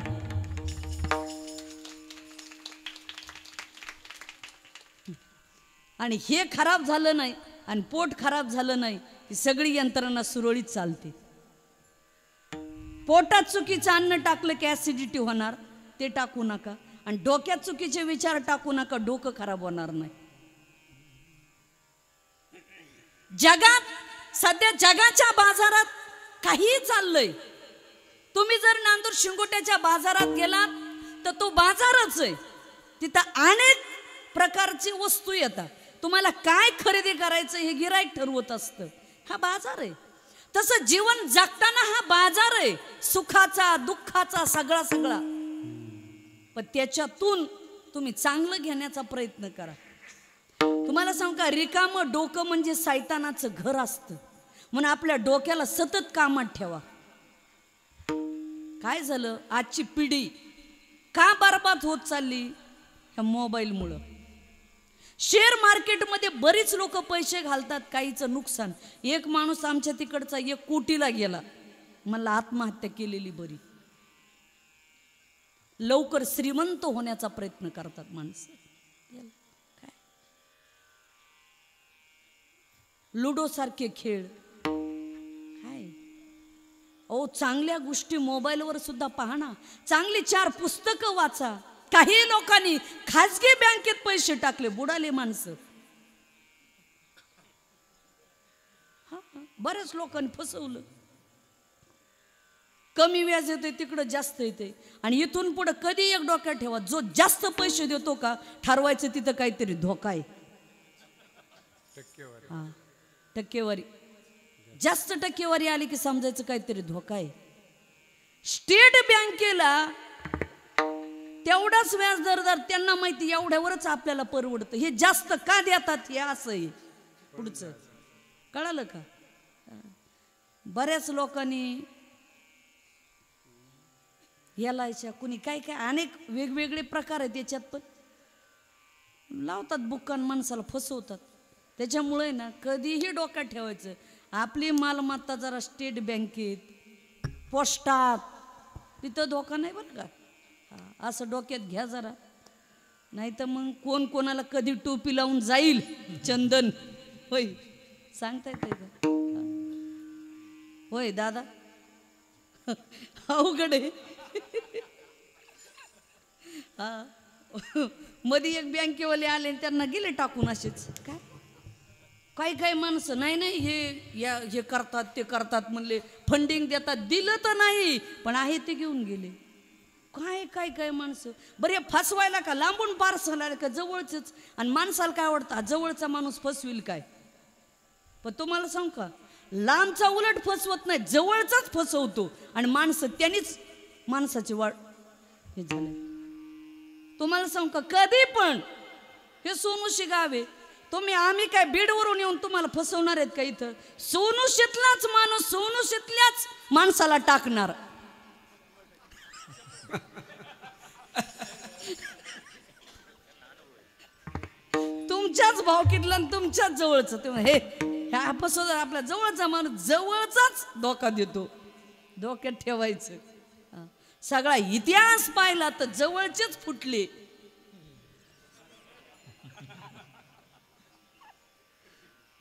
आणि हे खराब झालं नाही आणि पोट खराब झालं नाही, ही सगळी यंत्रणा सुरळीत चालते. पोटात चुकीचं अन्न टाकलं की ऍसिडिटी होणार, ते टाकू नका. आणि डोक्यात चुकीचे विचार टाकू नका, डोकं खराब होणार नाही. जगात सध्या जगाच्या बाजारात काही चाललंय. तुम्ही जर नांदूर शिंगोट्याच्या बाजारात गेलात तर तो बाजारच आहे. तिथं अनेक प्रकारची वस्तू येतात. तुम्हाला काय खरेदी करायचं हे गिराईक ठरवत असतं. हा बाजार आहे. तसं जीवन जगताना हा बाजार आहे, सुखाचा दुःखाचा सगळा. पण त्याच्यातून तुम्ही चांगलं घेण्याचा प्रयत्न करा. तुम्हाला सांगू का, रिकामं डोकं म्हणजे सैतानाचं घर असतं. म्हणून आपल्या डोक्याला सतत कामात ठेवा. काय झालं, आजची पिढी का बरबाद होत चालली? ह्या मोबाईलमुळं. शेअर मार्केटमध्ये बरीच लोक पैसे घालतात, काहीचं नुकसान. एक माणूस आमच्या तिकडचा 1 कोटीला गेला, मला आत्महत्या केलेली बरी. लवकर श्रीमंत होण्याचा प्रयत्न करतात माणसं. काय लुडो सारखे खेळ काय. ओ, चांगल्या गोष्टी मोबाईलवर सुद्धा पहा ना. चांगली 4 पुस्तकं वाचा. काही लोकांनी खाजगी बँकेत पैसे टाकले, बुडाले माणसं. बऱ्याच लोकांनी फसवलं. कमी व्याज येते तिकडं जास्त येते. आणि इथून पुढे कधी एक डोक्यात ठेवा, जो जास्त पैसे देतो का ठरवायचं तिथं काहीतरी धोका आहे. टक्केवारी जास्त टक्केवारी आली की समजायचं काहीतरी धोका आहे. स्टेट बँकेला तेवढाच व्याज दर त्यांना माहिती, एवढ्यावरच आपल्याला परवडतं. हे जास्त का देतात हे असं आहे. पुढचं कळालं का? बऱ्याच लोकांनी यालायच्या, कुणी काय काय अनेक वेगवेगळे प्रकार आहेत त्याच्यात, पण लावतात बुक्कान, माणसाला फसवतात. त्याच्यामुळे ना कधीही डोक्यात ठेवायचं, आपली मालमत्ता जरा स्टेट बँकेत पोस्टात तिथं धोका नाही बरं का. असं डोक्यात घ्या जरा, नाही तर मग कोण कोणाला कधी टोपी लावून जाईल चंदन. होय, सांगता येते का? होय दादा, अवघड आहे. हा, मध्ये एक बँकेवाले आले आणि त्यांना गेले टाकून असेच. काय काही माणसं नाही हे करतात ते करतात म्हणले, फंडिंग देतात, दिलं तर नाही पण आहे ते घेऊन गेले. काय माणसं बरे फसवायला का लांबून पार्सल आले का जवळच. आणि माणसाला काय आवडतं, जवळचा माणूस फसविल काय. पण तुम्हाला सांगू का, लांबचा उलट फसवत नाही, जवळचाच फसवतो. आणि माणसं त्यांनीच माणसाची वाढ हे झाले. तुम्हाला सांगू का, कधी पण हे सोनूशी गाव आहे, आम्ही काय बीडवरून येऊन तुम्हाला फसवणार आहेत का? इथं सोनूशीतलाच माणूस सोनूशीतल्याच माणसाला टाकणार. तुमच्याच भावकीतला आणि तुमच्याच जवळचं. हे फसवणार, आपल्या जवळचा माणूस जवळचाच धोका देतो. धोक्यात ठेवायचं. सगळा इतिहास पाहिला तर जवळचेच फुटले.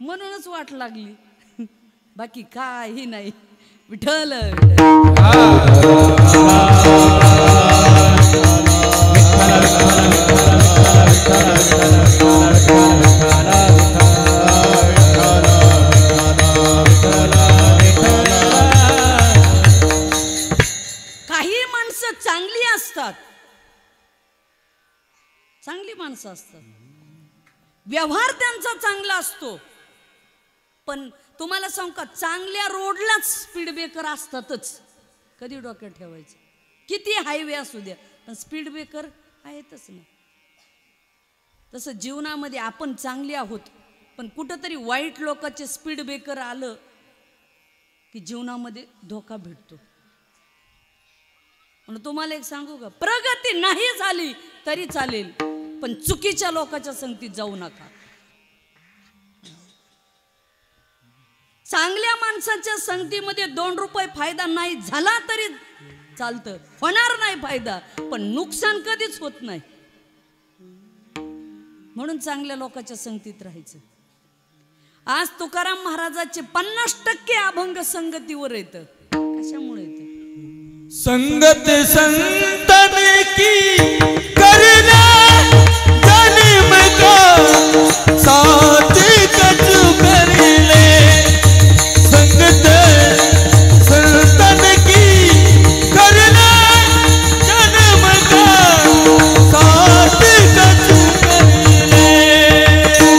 म्हणूनच वाट लागली, बाकी काही नाही. विठ्ठल काही माणसं चांगली असतात, चांगली माणसं असतात, व्यवहार त्यांचा चांगला असतो. पण तुम्हाला सांगू का, चांगल्या रोडलाच स्पीड ब्रेकर असतातच. कधी डोक्यात ठेवायचं, किती हायवे असू द्या, पण स्पीड ब्रेकर आहेतच ना. तसं जीवनामध्ये आपण चांगले आहोत, पण कुठंतरी वाईट लोकांचे स्पीड ब्रेकर आलं की जीवनामध्ये धोका भेटतो. म्हणून तुम्हाला एक सांगू का, प्रगती नाही झाली तरी चालेल, पण चुकीच्या लोकांच्या संगतीत जाऊ नका. चांगल्या माणसाच्या संगतीमध्ये 2 रुपये फायदा नाही झाला तरी चालतं, होणार नाही फायदा, पण नुकसान कधीच होत नाही. म्हणून चांगल्या लोकांच्या संगतीत राहायचं. आज तुकाराम महाराजाचे 50% अभंग संगतीवर येतं. कशामुळे येतं? संगत संतन की करना जन्म का साथी कछु कर ले. संगत संतन की करना जन्म का साथी कछु कर ले.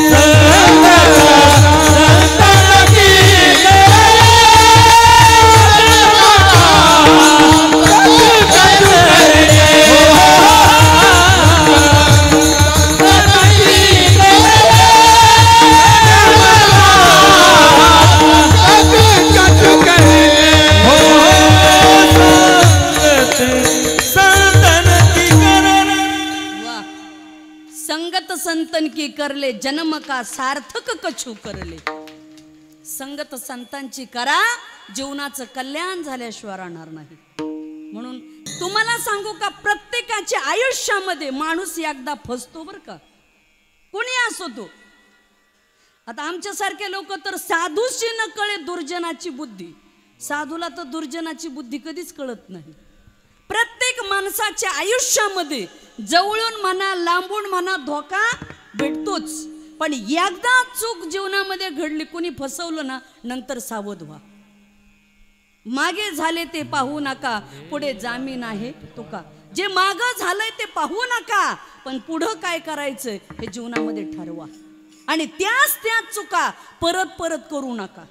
संतन की संतन की करले जन्म का सार्थक कछु करले. संगत संतांची करा, जीवनाचं कल्याण झाल्याशिवाय राहणार नाही. म्हणून तुम्हाला सांगू का, प्रत्येकाच्या आयुष्यामध्ये माणूस एकदा फसतो बरं का, कोणी असो तो. आता आमच्यासारखे लोक तर साधूशी न कळे दुर्जनाची बुद्धी. साधूला तर दुर्जनाची बुद्धी कधीच कळत नाही. प्रत्येक माणसाच्या आयुष्यामध्ये जवळून म्हणा लांबून म्हणा धोका भेटतोच. पण एकदा चूक जीवनामध्ये घडली, कोणी फसवलं ना, नंतर सावध व्हा. मागे झाले ते पाहू नका, पुढे जामीन आहे तुका. जे मागं झालंय ते पाहू नका, पण पुढं काय करायचंय हे जीवनामध्ये ठरवा. आणि त्याच चुका परत परत करू नका.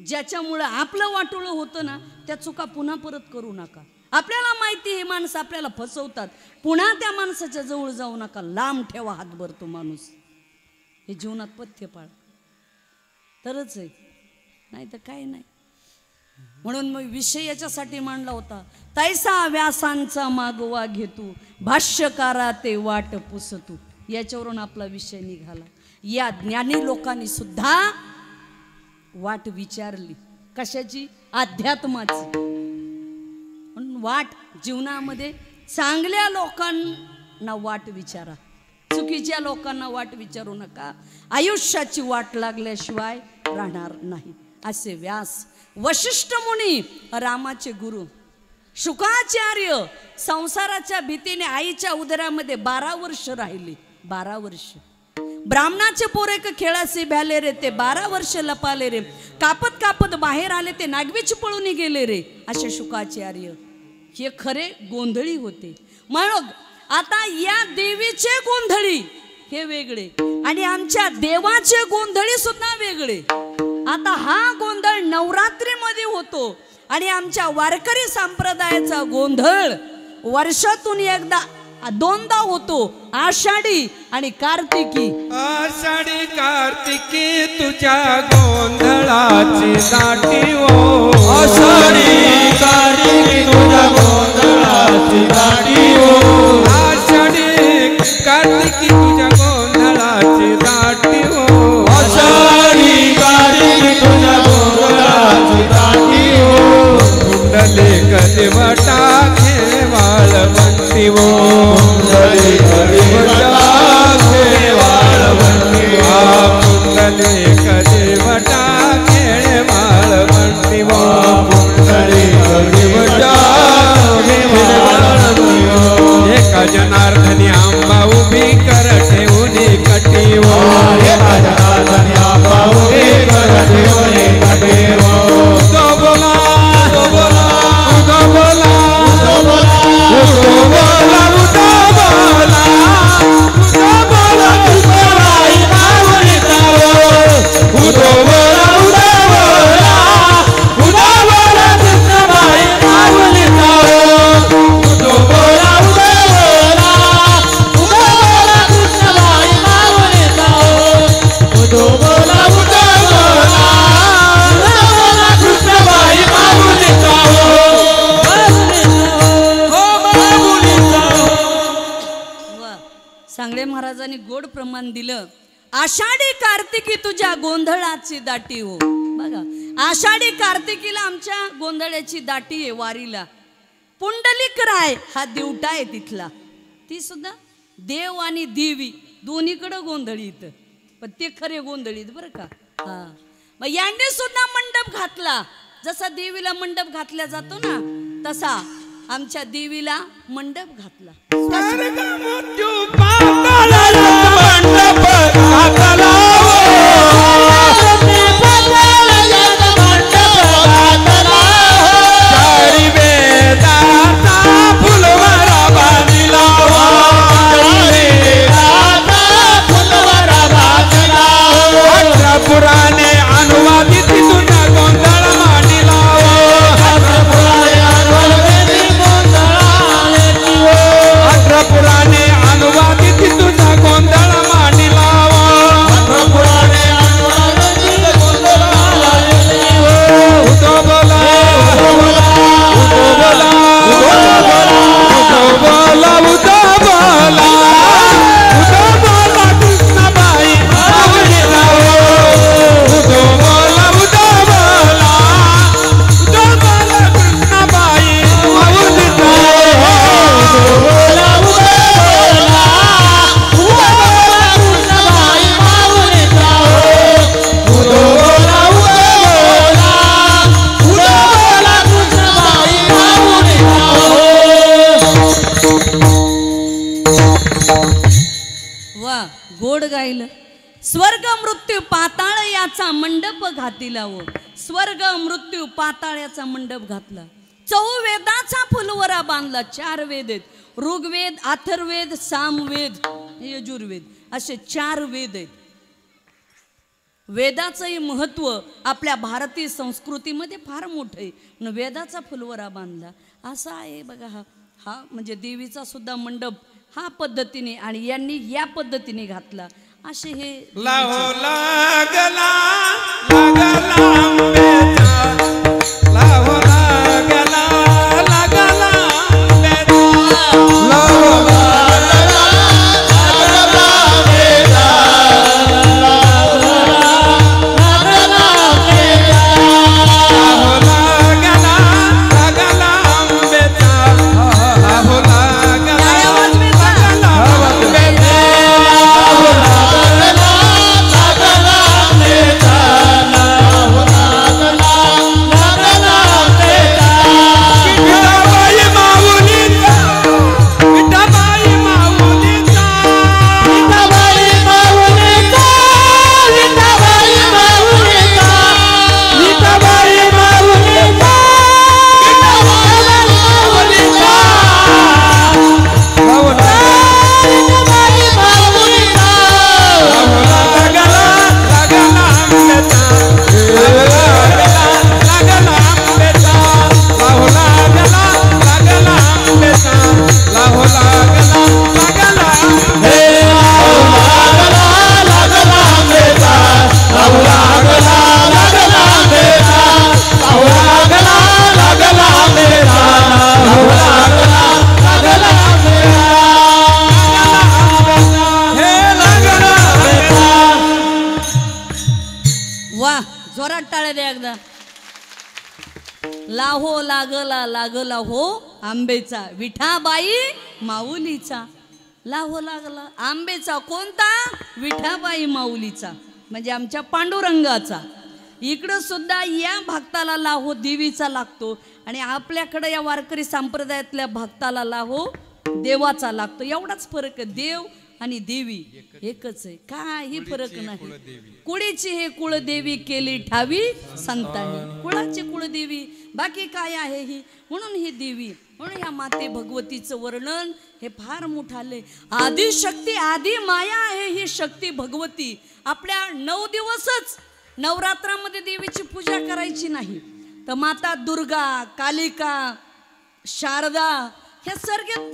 ज्याच्यामुळे आपलं वाटोळं होतं ना, त्या चुका पुन्हा परत करू नका. आपल्याला माहिती हे माणसं आपल्याला फसवतात, पुन्हा त्या माणसाच्या जवळ जाऊ नका. लांब ठेवा हातभर तो माणूस. हे जीवनात पथ्य पाळ, तरच आहे, नाही तर काय नाही. म्हणून मग विषय याच्यासाठी मांडला होता, तैसा व्यासांचा मागोवा घेतू, भाष्यकारा ते वाट पुसतू. याच्यावरून आपला विषय निघाला. या ज्ञानी लोकांनी सुद्धा वाट विचारली. कशाची? अध्यात्माची. म्हणून वाट जीवनामध्ये चांगल्या लोकांना वाट विचारा, चुकीच्या लोकांना वाट विचारू नका. आयुष्याची वाट लागल्याशिवाय राहणार नाही. असे व्यास, वशिष्ठ मुनी, रामाचे गुरु, शुकाचार्य संसाराच्या भीतीने आईच्या उदरामध्ये 12 वर्ष राहिले. 12 वर्ष. ब्राह्मणाचे पोरे खेळाचे भ्याले रे, ते 12 वर्ष लपाले रे. कापत कापत बाहेर आले, ते नागवीच पळून गेले रे. असे शुकाचार्य हे खरे गोंधळी होते. मग आता या देवीचे गोंधळी हे वेगळे आणि आमच्या देवाचे गोंधळी सुद्धा वेगळे. आता हा गोंधळ नवरात्रीमध्ये होतो आणि आमच्या वारकरी संप्रदायाचा गोंधळ वर्षातून एकदा दोनदा होतो, आषाढी आणि कार्तिकी. आषाढी कार्तिकी तुझ्या गोंधळाची दाटी हो. आषाढी कार्तिकी तुझ्या गोंधळाची दाटी हो. आषाढी कार्तिकी तुझ्या गोंधळाची दाटी हो. आषाढी कार्तिकी तुझ्या गोंधळाची दाटी हो. कुंडलिक देवटा वाळवंटी हो. कुंडलिक देवटा वाळवंटी हो. कुंडलिक देवटा वाळवंटी हो. कुंडलिक देवटा वाळवंटी हो. एका जनार्दनी आंबा उभी कर ठेवून कटी हो. एका जनार्दनी आंबा उभी कर ठेवून कटी हो. तो बोला तो बोला तो बोला सांगळे महाराजांनी गोड प्रमाण दिलं. आषाढी कार्तिकी तुझ्या गोंधळाची दाटी हो. बघा, आषाढी कार्तिकीला आमच्या गोंधळाची दाटी आहे वारीला. पुंडलिक राय हा दिवटा आहे तिथला, ती सुद्धा देव आणि देवी दोन्हीकडे गोंधळीत, पण ते खरे गोंधळीत बरं का. हा, मग यांनी सुद्धा मंडप घातला. जसा देवीला मंडप घातला जातो ना, तसा आमच्या देवीला मंडप घातला. स्वर्ग मृत्यू पाताळाला मंडप घातला. चारी वेदाचा फुलवारा बांधिला. अठरा पुराणे अनुवादित तुझा गोंधळ मांडिला. अठरा पुराणे अनुवादित तुझा गोंधळ मांडिला. उदो बोला उदो बोला उदो बोला उदो बोला उदो बोला उदो बोला कृष्णाबाई माऊलीला. उदो बोला उदो बोला उदो बोला कृष्णाबाई माऊलीला. वा, गोड गायलं. स्वर्ग मृत्यू पाताळ याचा मंडप घातिला हो. स्वर्ग मृत्यू पाताळ याचा मंडप घातला. चौवेदाचा फुलवरा बांधला. 4 वेद आहेत, ऋग्वेद, अथर्ववेद, सामवेद, यजुर्वेद, असे 4 वेद आहेत. वेदाचंही महत्व आपल्या भारतीय संस्कृतीमध्ये फार मोठं आहे. न वेदाचा फुलवरा बांधला असा आहे बघा. हा म्हणजे देवीचा सुद्धा मंडप हा पद्धतीने आणि यांनी या पद्धतीने घातला. असे हे लाहो लागला लागला आंब्याचा. लाहो लागला लागला आंब्याचा. लाहो लागला लागला आंब्याचा. लाहो लागला लागला आंब्याचा. लाहो लागला लागला आंब्याचा. जोरात टाळ्या द्या एकदा. लाहो लागला हो आंबेचा, विठाबाई माऊलीचा. लाहो लागला आंबेचा, कोणता? विठाबाई माऊलीचा, म्हणजे आमच्या पांडुरंगाचा. इकडं सुद्धा या भक्ताला लाहो देवीचा लागतो आणि आपल्याकडे या वारकरी संप्रदायातल्या भक्ताला लाहो देवाचा लागतो. एवढाच फरक आहे. देव आणि देवी एकच आहे, काही फरक नाही. कुळीची हे कुळदेवी केली ठावी संतांनी. कुळाची कुळदेवी, बाकी काय आहे ही, म्हणून ही देवी. म्हणून ह्या माते भगवतीचं वर्णन हे फार मोठं आलंय. आदिशक्ती आदि माया आहे ही शक्ती भगवती. आपल्या 9 दिवसच नवरात्रामध्ये देवीची पूजा करायची नाही, तर माता दुर्गा, कालिका, शारदा ह्या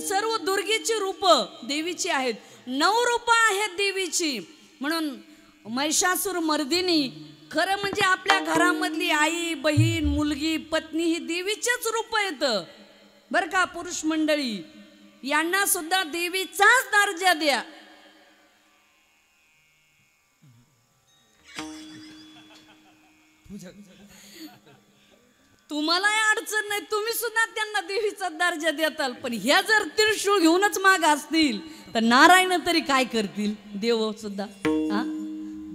सर्व दुर्गेची रूप देवीची आहेत. 9 रूप आहेत देवीची. म्हणून महिषासूर मर्दिनी खरं म्हणजे आपल्या घरामधली आई, बहीण, मुलगी, पत्नी ही देवीचेच रूप आहेत बर का. पुरुष मंडळी यांना सुद्धा देवीचाच दर्जा द्या. तुम्हाला अडचण नाही, तुम्ही सुद्धा त्यांना देवीचा दर्जा देताल. पण ह्या जर त्रिशूळ घेऊनच माग असतील तर नारायण तरी काय करतील? देव सुद्धा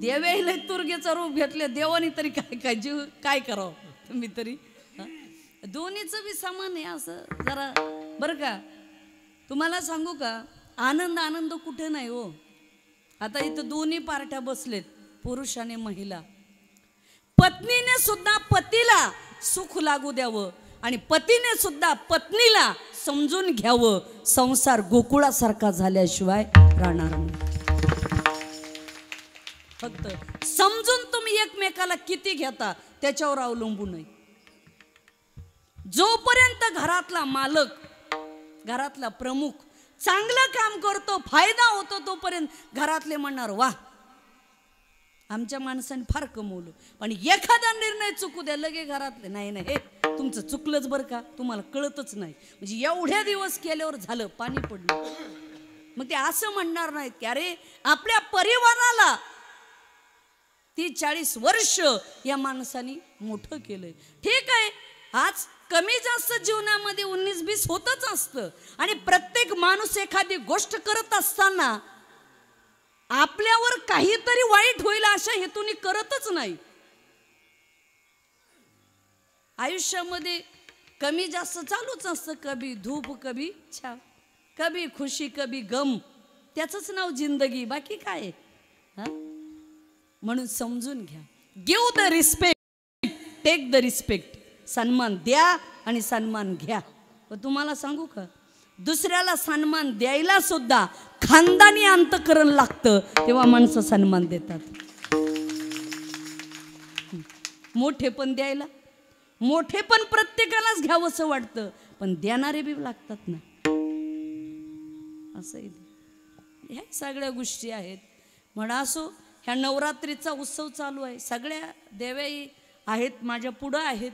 देवेला दुर्गेचं रूप घेतले, देवानी तरी काय जीव काय करावं? तुम्ही तरी दोन्हीचं बी समान आहे असं जरा बरं का. तुम्हाला सांगू का, आनंद कुठे नाही हो. आता इथं दोन्ही पार्ट्या बसलेत, पुरुष आणि महिला. पत्नीने सुद्धा पतीला सुख लागू द्यावं आणि पतीने सुद्धा पत्नीला समजून घ्यावं. संसार गोकुळासारखा झाल्याशिवाय राहणार नाही. फक्त समजून तुम्ही एकमेकाला किती घेता त्याच्यावर अवलंबून आहे. जोपर्यंत घरातला मालक, घरातला प्रमुख चांगलं काम करतो, फायदा होतो, तोपर्यंत घरातले म्हणणार वा आमच्या माणसाने फार कमवलं. पण एखादा निर्णय चुकू द्या, लगे घरातले नाही हे तुमचं चुकलंच बरं का, तुम्हाला कळतच नाही. म्हणजे एवढ्या दिवस केल्यावर झालं, पाणी पडलं. मग ते असं म्हणणार नाहीत की अरे आपल्या परिवाराला 30-40 वर्ष या माणसाने मोठं केलंय. ठीक आहे, आज कमी जास्त जीवनामध्ये 19-20 होतच असतं आणि प्रत्येक माणूस एखादी गोष्ट करत असताना आपल्यावर काहीतरी वाईट होईल अशा हेतूने करतच नाही. आयुष्यामध्ये कमी जास्त चालूच असतं, कभी धूप कभी छाव, कभी खुशी कभी गम, त्याचंच नाव जिंदगी, बाकी काय. म्हणून समजून घ्या. Give the respect, take the respect. सन्मान द्या आणि सन्मान घ्या. पण तुम्हाला सांगू का, दुसऱ्याला सन्मान द्यायला सुद्धा खानदानी अंतकरण लागतं, तेव्हा माणसं सन्मान देतात. मोठे पण द्यायला, मोठे पण प्रत्येकालाच घ्यावंसं वाटतं, पण देणारे बी लागतात ना. असं ह्या सगळ्या गोष्टी आहेत. म्हणा असो, ह्या नवरात्रीचा उत्सव चालू आहे, सगळ्या देव्याही आहेत माझ्या पुढं आहेत.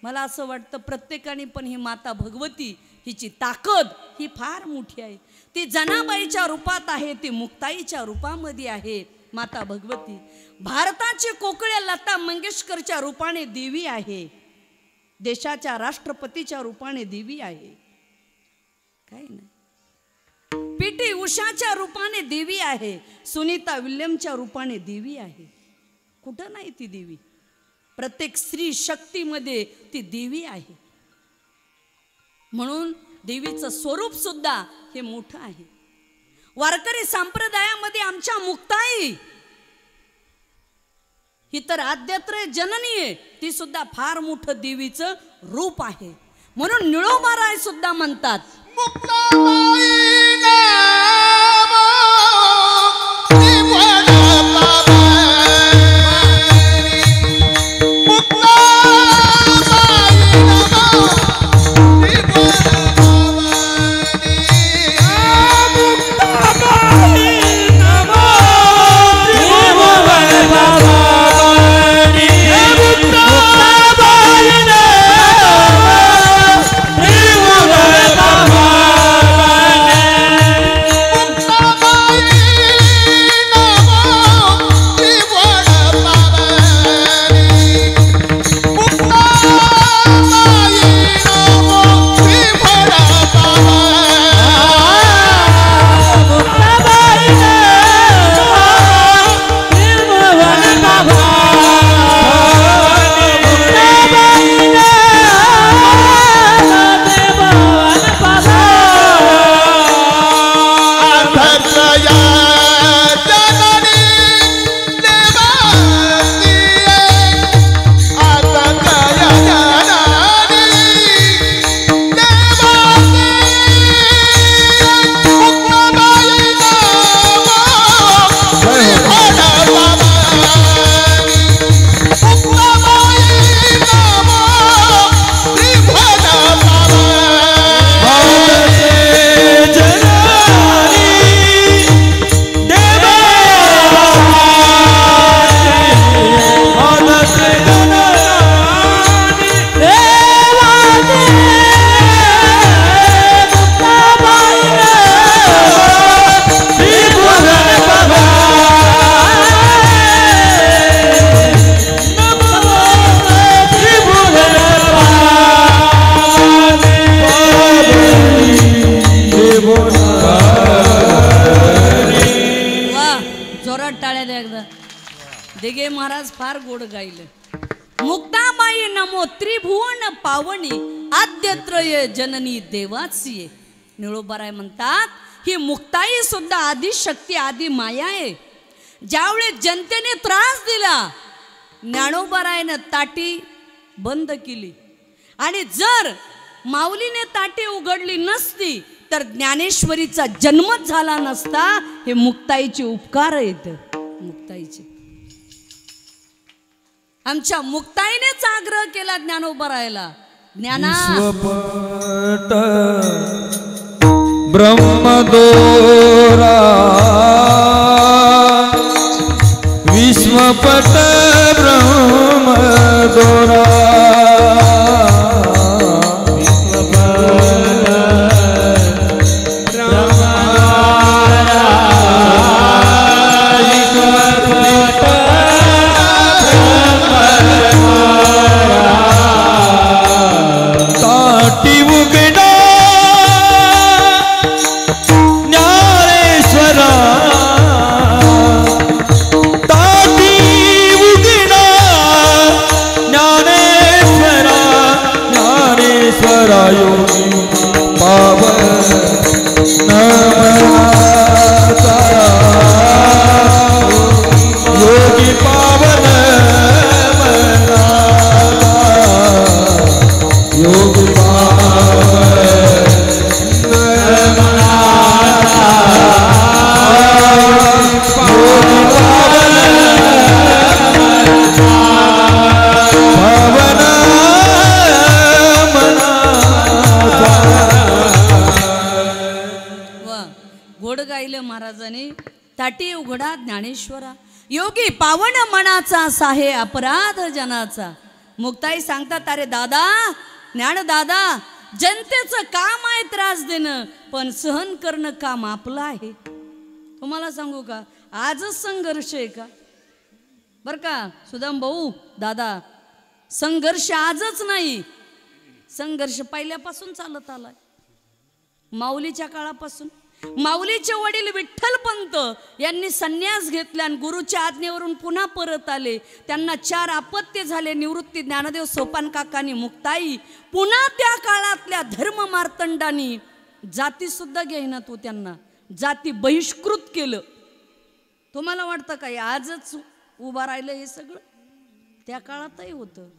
मला असं वाटतं प्रत्येकाने पण ही माता भगवती हिची ताकद ही फार मोठी आहे. ती जनाबाईच्या रूपात आहे, ती मुक्ताईच्या रूपामध्ये आहे माता भगवती. भारताची कोकिळा लता मंगेशकरच्या रूपाने देवी आहे, देशाच्या राष्ट्रपतीच्या रूपाने देवी आहे. काय नाही, पीटी उषाच्या रूपाने देवी आहे, सुनीता विल्यमच्या रूपाने देवी आहे. कुठं नाही ती देवी, प्रत्येक स्त्री शक्तीमध्ये ती देवी आहे. म्हणून देवीचं स्वरूप सुद्धा हे मोठं आहे. वारकरी संप्रदायामध्ये आमच्या मुक्ताई ही तर आद्यत्रय जननी आहे, ती सुद्धा फार मोठं देवीचं रूप आहे. म्हणून निळोबाराय सुद्धा म्हणतात जोरात टाळ्या द्या एकदा. दिघे महाराज फार गोड गायलं. मुक्ताबाई नमो त्रिभुवन पावनी आद्यत्रय जननी देवाची. निळोबाराय म्हणतात ही मुक्ताई सुद्धा आदि शक्ती आदि माया आहे. ज्यावेळेस जनतेने त्रास दिला ज्ञानोबारायनं ताटी बंद केली आणि जर माऊलीने ताटी उघडली नसती तर ज्ञानेश्वरीचा जन्मच झाला नसता. हे मुक्ताईचे उपकार आहेत. मुक्ताईचे आमच्या मुक्ताईनेच आग्रह केला ज्ञानोबारायला. ज्ञाना विश्वपट ब्रह्मदोरा विश्वपट ब्रह्मदोरा महाराजांनी. ताटी उघडा ज्ञानेश्वरा योगी पावन मनाचा साहे अपराध जनाचा. मुक्ताई सांगतात अरे दादा ज्ञान दादा जनतेचं काम आहे त्रास देणं पण सहन करणं काम आपलं आहे. तुम्हाला सांगू का आजच संघर्ष आहे का बर का सुदाम भाऊ दादा. संघर्ष आजच नाही संघर्ष पहिल्यापासून चालत आलाय. माऊलीच्या काळापासून. माऊलीचे वडील विठ्ठलपंत यांनी संन्यास घेतला आणि गुरुच्या आज्ञेवरून पुन्हा परत आले. त्यांना 4 अपत्य झाले. निवृत्ती ज्ञानदेव सोपान काकांनी मुक्ताई पुन्हा त्या काळातल्या धर्म मार्तंडांनी जाती सुद्धा घेईना तो त्यांना जाती बहिष्कृत केलं. तुम्हाला वाटतं काय आजच उभा राहिलं हे सगळं? त्या काळातही होतं.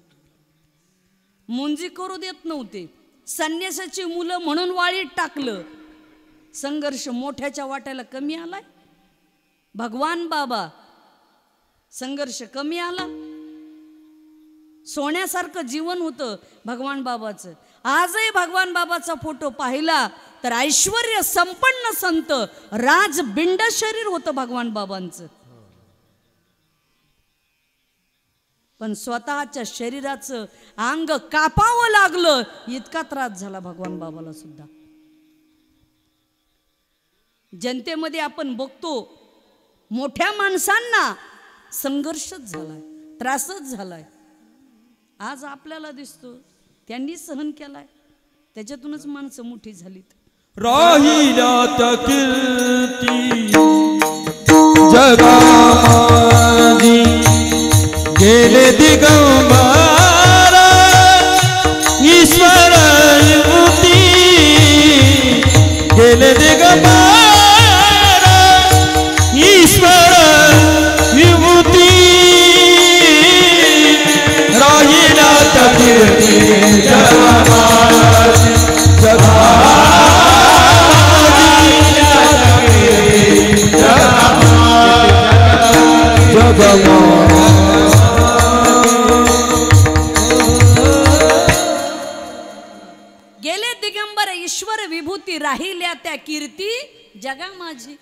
मुंजी करू देत नव्हते. संन्यासाची मुलं म्हणून वाळीत टाकलं. संघर्ष मोठ्याच्या वाट्याला कमी आलाय. भगवान बाबा संघर्ष कमी आला. सोन्यासारखं जीवन होतं भगवान बाबाचं. आजही भगवान बाबाचा फोटो पाहिला तर ऐश्वर्य संपन्न संत राजबिंड शरीर होतं भगवान बाबांचं. पण स्वतःच्या शरीराचं अंग कापावं लागलं इतका त्रास झाला भगवान बाबाला सुद्धा. जनतेमध्ये आपण बघतो मोठ्या माणसांना संघर्षच झालाय त्रासच झालाय. आज आपल्याला दिसतो त्यांनी सहन केलाय त्याच्यातूनच माणसं मोठी झालीत. राहिल्यात कीर्ती जगामाजी गेले दिगंबर ईश्वर युती गेले दिगंबर ईश्वर विभूती राहिल्यात कीर्ती जगामाजी गेले दिगंबर ईश्वर विभूती राहिल्या त्या कीर्ती जगा माझी.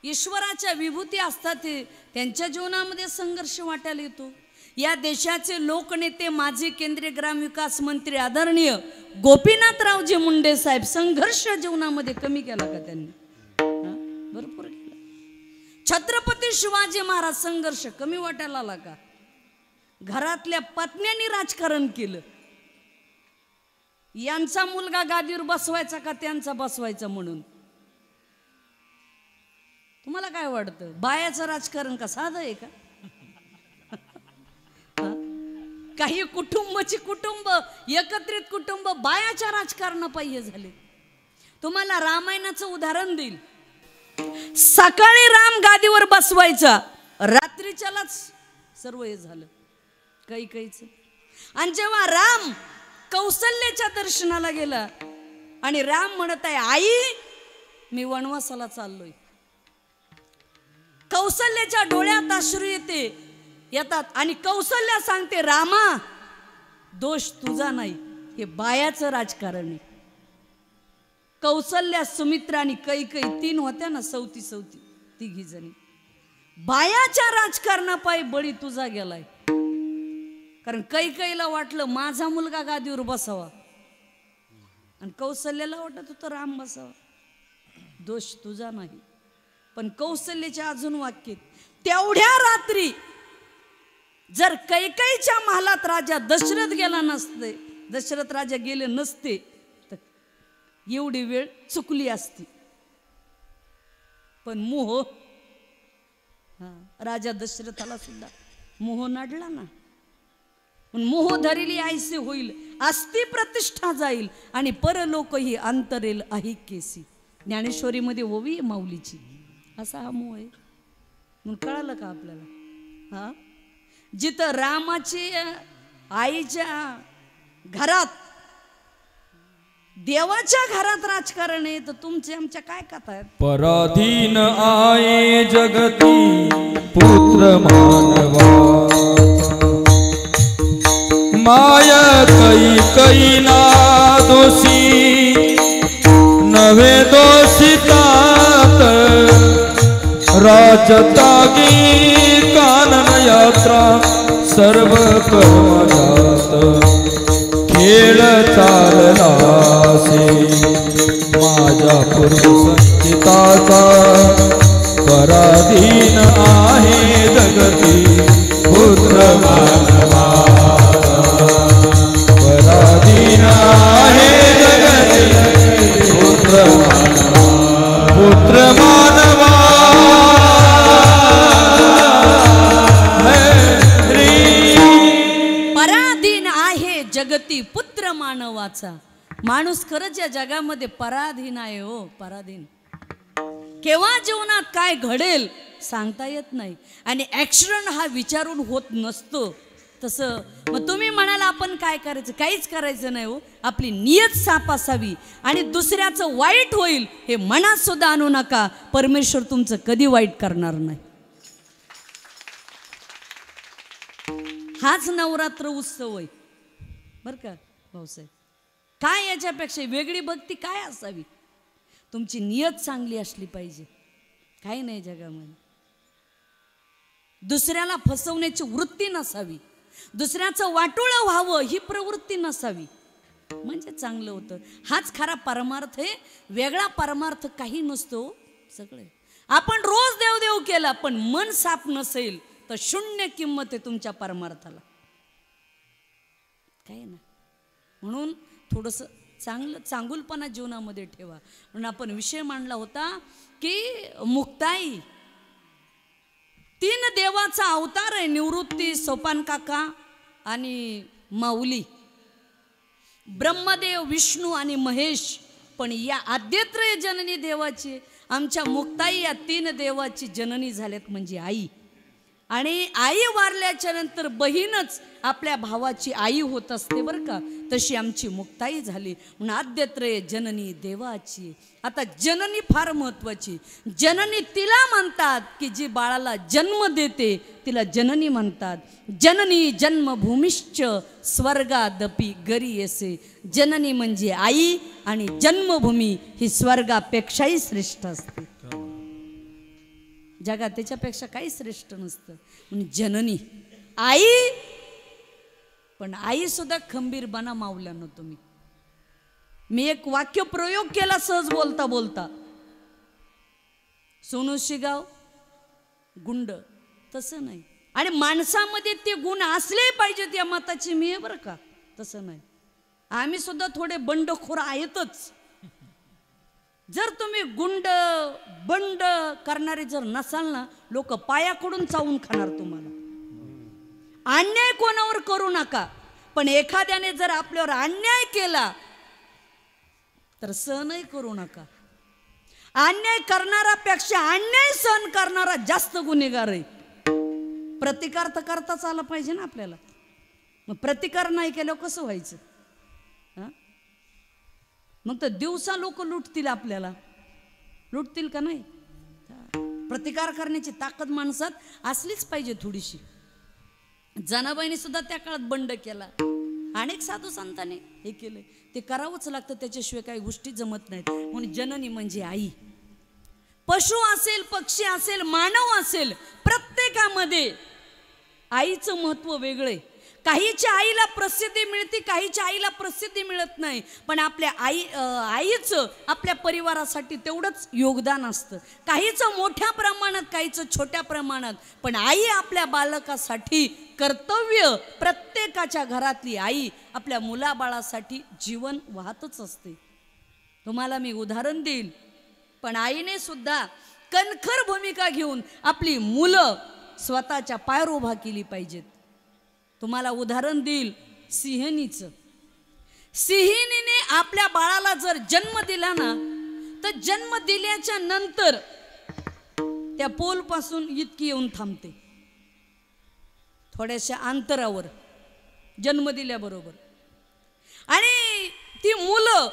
ईश्वराच्या विभूती असतात त्यांच्या जीवनामध्ये संघर्ष वाटायला येतो. या देशाचे लोकनेते माजी केंद्रीय ग्रामविकास मंत्री आदरणीय गोपीनाथरावजी मुंडे साहेब संघर्ष जीवनामध्ये कमी केला का त्यांनी? भरपूर केला. छत्रपती शिवाजी महाराज संघर्ष कमी वाटायला आला का? घरातल्या पत्न्यांनी राजकारण केलं. यांचा मुलगा गादीवर बसवायचा का त्यांचा बसवायचा म्हणून. तुम्हाला काय वाटतं बायाचं राजकारण का साधं आहे का? काही कुटुंबाची कुटुंब एकत्रित कुटुंब बायाच्या राजकारणापायी झाले. तुम्हाला रामायणाचं उदाहरण देईल. सकाळी राम गादीवर बसवायचा, रात्रीच्यालाच सर्व हे झालं कैकईच. आणि जेव्हा राम कौशल्याच्या दर्शनाला गेला आणि राम म्हणत आहे आई मी वनवासाला चाललोय. कौशल्याच्या डोळ्यात अश्रू येतात आणि कौशल्या सांगते रामा दोष तुझा नाही, हे बायाचं राजकारण आहे. कौशल्या सुमित्रा आणि कैकई 3 होत्या ना, सवती तिघी जणी. बायाच्या राजकारणापायी बळी तुझा गेलाय. कारण कैकईला वाटलं माझा मुलगा गादीवर बसावा आणि कौशल्याला वाटत होतं राम बसावा. दोष तुझा नाही. पण कौशल्याच्या अजून वाक्य तेवढ्या रात्री जर कैकईच्या महालात राजा दशरथ गेला नसते, दशरथ राजा गेले नसते तर एवढी वेळ चुकली असती. पण मोह, राजा दशरथाला सुद्धा मोह नडला ना. मोह धरिली ऐसे होईल, अस्ति प्रतिष्ठा जाईल आणि परलोक ही अंतरेल अहिकेसी. ज्ञानेश्वरीमध्ये ओवी आहे माऊलीची. असा हा मोह आहे. म्हणून कळालं का आपल्याला? हा, जिथं रामाची आईच्या घरात देवाच्या घरात राजकारण आहे तर तुमचे आमच्या काय कथा आहेत? पराधीन आहे जगती पुत्र मानवा, माया कैकईला दोषी नवे दोषितात, राजतागी कानन यात्रा सर्व कर्मजात, खेळ चाललासे माझ्या पूर्वसंचिताचा, पराधीन आहे जगती पुत्र मानवा, पराधीन आहे जगती पुत्र मानवा, पुत्र मानवा. पराधीन आहे जगती पुत्र मानवाचा. माणूस खरंच या जगामध्ये पराधीन आहे. हो, पराधीन. केव्हा जीवनात काय घडेल सांगता येत नाही आणि ऍक्सिडेंट हा विचारून होत नसतो. तसं मग तुम्ही म्हणाला आपण काय करायचं? काहीच करायचं नाही हो. आपली नियत साफ असावी आणि दुसऱ्याचं वाईट होईल हे मनात सुद्धा आणू नका. परमेश्वर तुमचं कधी वाईट करणार नाही. हाच नवरात्र उत्सव आहे बरं का भाऊसाहेब. काय याच्यापेक्षा वेगळी भक्ती काय असावी? तुमची नियत चांगली असली पाहिजे. काही नाही जगामध्ये. दुसऱ्याला फसवण्याची वृत्ती नसावी, दुसऱ्याचं वाटोळं व्हावं ही प्रवृत्ती नसावी, म्हणजे चांगलं होतं. हाच खरा परमार्थ आहे. वेगळा परमार्थ काही नसतो. सगळे आपण रोज देवदेव केला पण मन साफ नसेल तर शून्य किंमत आहे तुमच्या परमार्थाला. काय ना, म्हणून थोडंसं चांगुलपणा जीवनामध्ये ठेवा. म्हणून आपण विषय मांडला होता की मुक्ताई 3 देवाचा अवतार आहे. निवृत्ती, सोपान काका आणि माऊली. ब्रह्मदेव, विष्णू आणि महेश. पण या आद्यत्रय जननी देवाची आमच्या मुक्ताई या 3 देवाची जननी झाल्यात म्हणजे आई. आणि आई वारल्याच्या नंतर बहीणच आपल्या भावाची आई होत असते बरं का. तशी आमची मुक्ताई झाली. म्हणून आद्यत्रय जननी देवाची. आता जननी फार महत्वाची. जननी तिला म्हणतात की जी बाळाला जन्म देते तिला जननी म्हणतात. जननी जन्मभूमिश्च स्वर्गादपि गरीयसे. जननी म्हणजे आई आणि जन्मभूमी ही स्वर्गापेक्षाही श्रेष्ठ असते. जगात त्याच्यापेक्षा काही श्रेष्ठ नसतं. म्हणजे जननी आई. पण आई सुद्धा खंबीरपणा मावल्यानं तुम्ही. मी एक वाक्य प्रयोग केला सहज बोलता बोलता. सोनू शिगाव गुंड तसं नाही. आणि माणसामध्ये ते गुण असले पाहिजेत या मताची मी आहे बरं का. तसं नाही. आम्ही सुद्धा थोडे बंडखोर आहेतच. जर तुम्ही गुंड बंड करणारे जर नसाल ना, लोक पायाकडून चावून खाणार तुम्हाला. अन्याय कोणावर करू नका, पण एखाद्याने जर आपल्यावर अन्याय केला तर सहनही करू नका. अन्याय करणारापेक्षा अन्याय सहन करणारा जास्त गुन्हेगार आहे. प्रतिकार तर करताच आला पाहिजे ना आपल्याला. मग प्रतिकार नाही केल्यावर कसं व्हायचं? मग तर दिवसा लोक लुटतील, आपल्याला लुटतील का नाही? प्रतिकार करण्याची ताकद माणसात असलीच पाहिजे थोडीशी. जनाबाईने सुद्धा त्या काळात बंड केला. अनेक साधू संतांनी हे केलं. ते करावंच लागतं, त्याच्याशिवाय काही गोष्टी जमत नाहीत. म्हणून जननी म्हणजे आई. पशु असेल, पक्षी असेल, मानव असेल, प्रत्येकामध्ये आईचं महत्व वेगळे. काहीच्या आईला प्रसिद्धी मिळते, काहीच्या आईला प्रसिद्धी मिळत नाही, पण आपल्या आईचं आपल्या परिवारासाठी तेवढंच योगदान असतं. काहीचं मोठ्या प्रमाणात, काहीचं छोट्या प्रमाणात, पण आई आपल्या बालकासाठी कर्तव्य. प्रत्येकाच्या घरातली आई आपल्या मुलाबाळासाठी जीवन वाहतच असते. तुम्हाला मी उदाहरण देईल, पण आईने सुद्धा कणखर भूमिका घेऊन आपली मुलं स्वतःच्या पायावर उभा केली पाहिजेत. तुम्हाला उदाहरण देईल सिंहनीचं. सिंहिणीने आपल्या बाळाला जर जन्म दिला ना, तर जन्म दिल्याच्या नंतर त्या पोल पासून इतकी येऊन थांबते, थोड्याशा अंतरावर जन्म दिल्याबरोबर. आणि ती मुलं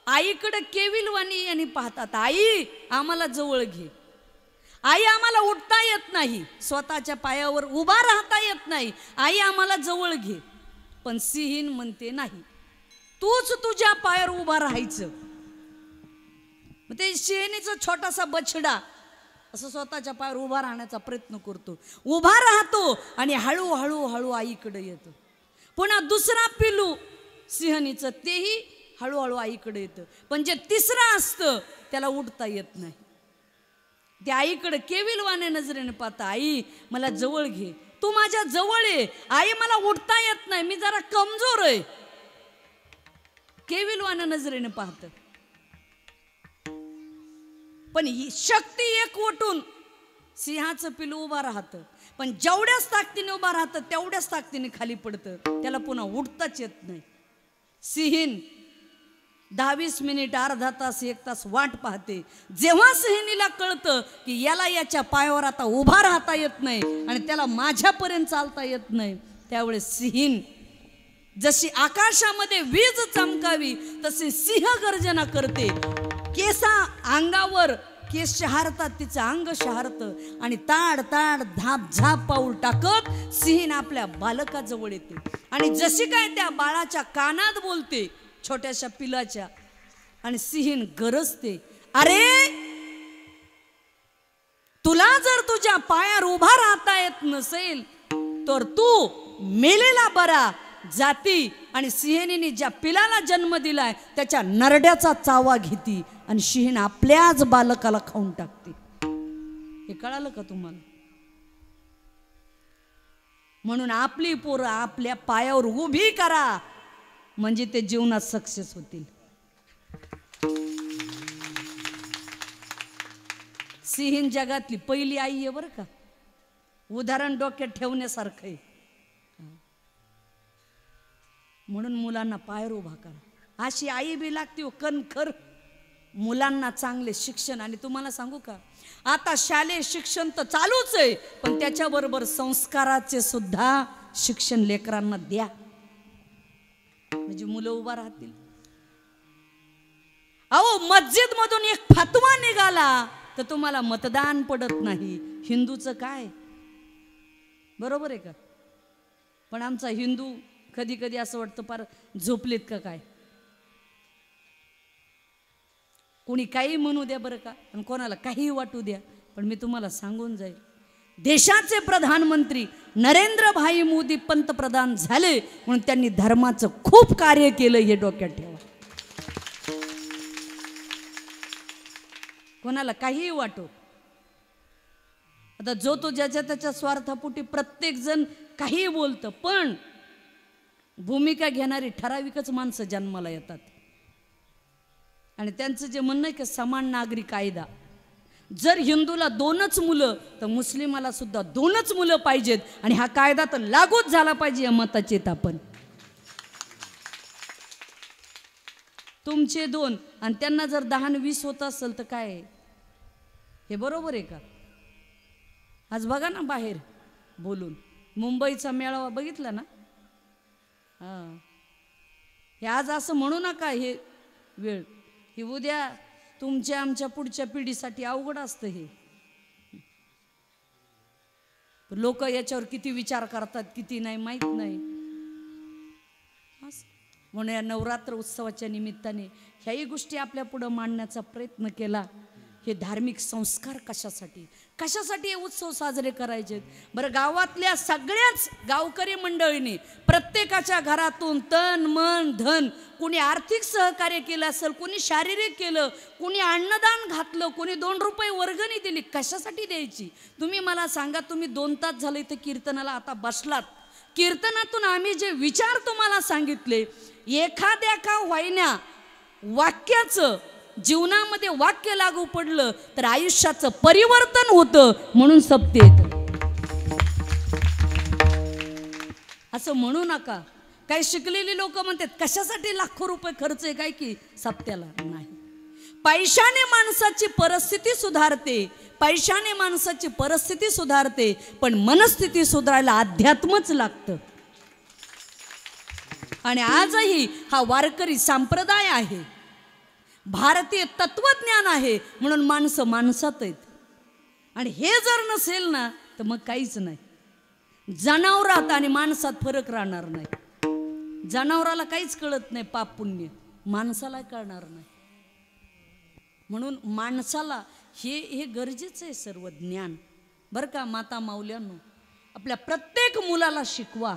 आईकडे केविलवाणी यांनी पाहतात. आई आम्हाला जवळ घे. आई आम्हाला उठता येत नाही, स्वतःच्या पायावर उभा राहता येत नाही, आई आम्हाला जवळ घे. पण सिंहीण म्हणते नाही, तूच तुझ्या पायावर उभा राहायचं. मग ते सिंहिणीचा छोटासा बछडा असं स्वतःच्या पायावर उभा राहण्याचा प्रयत्न करतो, उभा राहतो आणि हळूहळू हळू आईकडे येतो. पुन्हा दुसरा पिलू सिंहिणीचं, तेही हळूहळू आईकडे येतं. पण जे तिसरं असतं त्याला उठता येत नाही. त्या आईकडे केविलवाने नजरेने पाहता, आई मला जवळ घे, तू माझ्या जवळ ये. आई मला उठता येत नाही, मी जरा कमजोर आहे. केविलवाने नजरेने पाहत. पण ही शक्ती एक वटून सिंहाचं पिलू उभा राहतं. पण जेवढ्याच ताकदीने उभा राहतं तेवढ्याच ताकदीने खाली पडतं, त्याला पुन्हा उठताच येत नाही. सिंहीण 10-20 मिनिट, अर्धा तास, 1 तास वाट पाहते. जेव्हा सिंहिणीला कळतं की याला याच्या पायावर आता उभा राहता येत नाही आणि त्याला माझ्यापर्यंत चालता येत नाही, त्यावेळेस सिंहीण जशी आकाशामध्ये वीज चमकावी तशी सिंह गर्जना करते. केसा अंगावर केस शहारतात, तिचं अंग शहारतं आणि ताड ताड धाप झाप पाऊल टाकत सिंहीण आपल्या बालकाजवळ येते. आणि जशी काय त्या बाळाच्या कानात बोलते, छोट्याशा पिलाच्या, आणि सिंहीण गरजते, अरे तुला जर तुझ्या पायावर उभा राहता येत नसेल तर तू मेलेला बरा जाती. आणि सिंहिणीने ज्या पिलाला जन्म दिलाय त्याच्या नरड्याचा चावा घेती आणि सिंहीण आपल्याच बालकाला खाऊन टाकते. हे कळालं का तुम्हाला? म्हणून आपली पोरं आपल्या पायावर उभी करा, म्हणजे ते जीवनात सक्सेस होतील. सिंहीण जगातली पहिली आई आहे बरं का, उदाहरण डोक्यात ठेवण्यासारखं आहे. म्हणून मुलांना पायावर उभा करा. अशी आई बी लागते कणखर. मुलांना चांगले शिक्षण. आणि तुम्हाला सांगू का, आता शालेय शिक्षण तर चालूच आहे, पण त्याच्याबरोबर संस्काराचे सुद्धा शिक्षण लेकरांना द्या, म्हणजे मुलं उभा राहतील. अहो मस्जिद मधून एक फतवा निघाला तर तुम्हाला मतदान पडत नाही. हिंदूचं काय, बरोबर आहे का? पण आमचा हिंदू कधी कधी असं वाटतं फार झोपलेत का काय. कोणी काही म्हणू द्या बरं का, आणि कोणाला काही वाटू द्या, पण मी तुम्हाला सांगून जाईल, देशाचे प्रधानमंत्री नरेंद्र भाई मोदी पंतप्रधान झाले म्हणून त्यांनी धर्माचं खूप कार्य केलं, हे डोक्यात ठेवा. कोणाला काहीही वाटो, आता जो तो ज्याच्या त्याच्या स्वार्थापोटी प्रत्येक जण काही बोलतं, पण भूमिका घेणारी ठराविकच माणसं जन्माला येतात आणि त्यांचं जे म्हणणं आहे की समान नागरी कायदा, जर हिंदूला 2च मुलं तर मुस्लिमाला सुद्धा 2च मुलं पाहिजेत आणि हा कायदा तर लागूच झाला पाहिजे या मताचे आहेत आपण. तुमचे 2 आणि त्यांना जर 10 आणि 20 होत असेल तर काय आहे? हे बरोबर आहे का? आज बघा ना बाहेर बोलून मुंबईचा मेळावा बघितला ना. हां, हे आज असं म्हणू नका हे वेळ, हे उद्या तुमच्या आमच्या पुढच्या पिढीसाठी अवघड असतं. हे लोक याच्यावर किती विचार करतात किती नाही माहीत नाही. म्हणून या नवरात्र उत्सवाच्या निमित्ताने ह्याही गोष्टी आपल्या पुढं मांडण्याचा प्रयत्न केला. हे धार्मिक संस्कार कशासाठी कशासाठी हे उत्सव साजरे करायचे? बरं, गावातल्या सगळ्याच गावकरी मंडळींनी प्रत्येकाच्या घरातून तन मन धन, कुणी आर्थिक सहकार्य केलं असेल, कुणी शारीरिक केलं, कुणी अन्नदान घातलं, कुणी 2 रुपये वर्गणी दिली. कशासाठी द्यायची तुम्ही मला सांगा. तुम्ही 2 तास झाले इथे कीर्तनाला आता बसलात. कीर्तनातून आम्ही जे विचार तुम्हाला सांगितले, एखाद्या का होईना वाक्याचं जीवनामध्ये वाक्य लागू पडलं तर आयुष्याचं परिवर्तन होतं. म्हणून सप्ते येतं. असं म्हणू नका. काही शिकलेली लोक म्हणतात कशासाठी लाखो रुपये खर्च आहे काय की सप्त्याला. नाही, पैशाने माणसाची परिस्थिती सुधारते, पैशाने माणसाची परिस्थिती सुधारते, पण मनस्थिती सुधारायला अध्यात्मच लागतं. आणि आजही हा वारकरी संप्रदाय आहे, भारतीय तत्वज्ञान आहे, म्हणून माणसं माणसात आहेत. आणि हे जर नसेल ना तर मग काहीच नाही. जनावरात आणि माणसात फरक राहणार नाही. जनावराला काहीच कळत नाही पाप पुण्य, माणसाला कळणार नाही. म्हणून माणसाला हे गरजेचं आहे सर्व ज्ञान. बरं का माता माऊल्यांनो, आपल्या प्रत्येक मुलाला शिकवा,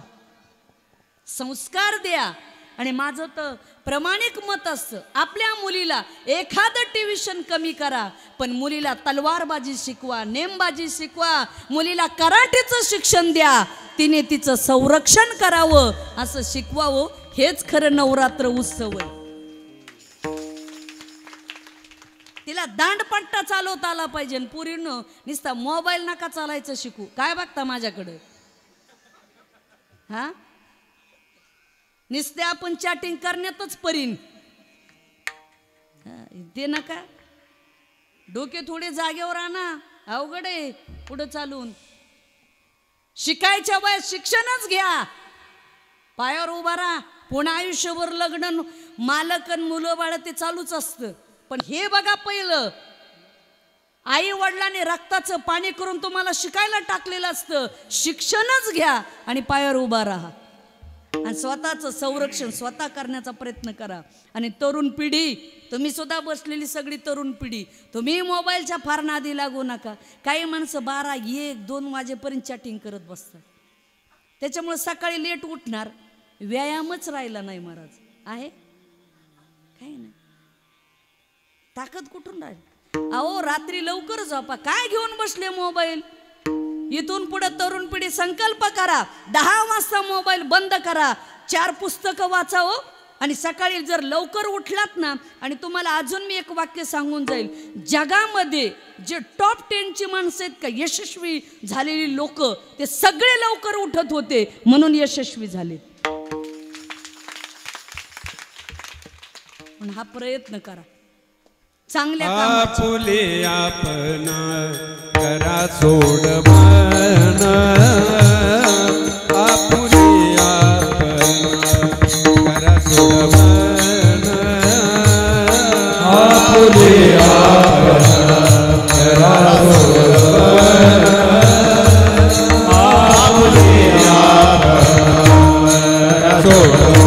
संस्कार द्या. आणि माझं तर प्रामाणिक मत असतं, आपल्या मुलीला एखादं ट्युशन कमी करा, पण मुलीला तलवारबाजी शिकवा, नेमबाजी शिकवा, मुलीला कराटेचं शिक्षण द्या, तिने तिचं संरक्षण करावं असं शिकवावं. हेच खरं नवरात्र उत्सव आहे. तिला दांडपट्टा चालवता आला पाहिजे. पुरीनो नुसता मोबाईल नका चालायचं शिकू. काय बघता माझ्याकडे? हा, नुसते आपण चॅटिंग करण्यातच परीन ते नका. डोके थोडे जागेवर आणा, अवघड आहे पुढे चालून. शिकायच्या वयात शिक्षणच घ्या, पायावर उभा राहा. पुन्हा आयुष्यभर लग्न, मालक आणि मुलं बाळ ते चालूच असतं. पण हे बघा, पहिलं आई वडिलांनी रक्ताचं पाणी करून तुम्हाला शिकायला टाकलेलं असतं. शिक्षणच घ्या आणि पायावर उभा राहा आणि स्वतःचं संरक्षण स्वतः करण्याचा प्रयत्न करा. आणि तरुण पिढी, तुम्ही सुद्धा बसलेली सगळी तरुण पिढी, तुम्ही मोबाईलच्या फार नादी लागू नका. काही माणसं 12, 1, 2 वाजेपर्यंत चॅटिंग करत बसतात. त्याच्यामुळे सकाळी लेट उठणार, व्यायामच राहिला नाही महाराज. आहे काही नाही, ताकद कुठून राहील? अहो रात्री लवकर झोपा, काय घेऊन बसले मोबाईल? इथून पुढे तरुण पिढी संकल्प करा, 10 वाजता मोबाईल बंद करा, 4 पुस्तकं वाचावं आणि सकाळी जर लवकर उठलात ना. आणि तुम्हाला अजून मी एक वाक्य सांगून जाईल, जगामध्ये जे टॉप 10 ची माणसं आहेत का यशस्वी झालेली लोक, ते सगळे लवकर उठत होते म्हणून यशस्वी झाले. पण हा प्रयत्न करा चांगल्या कामाचा. आपुले आपणा करा सोडवण, आपुले आपणा करा सोडवण, आपुले आपणा करा सोडवण, आपुले आपणा करा सोडवण.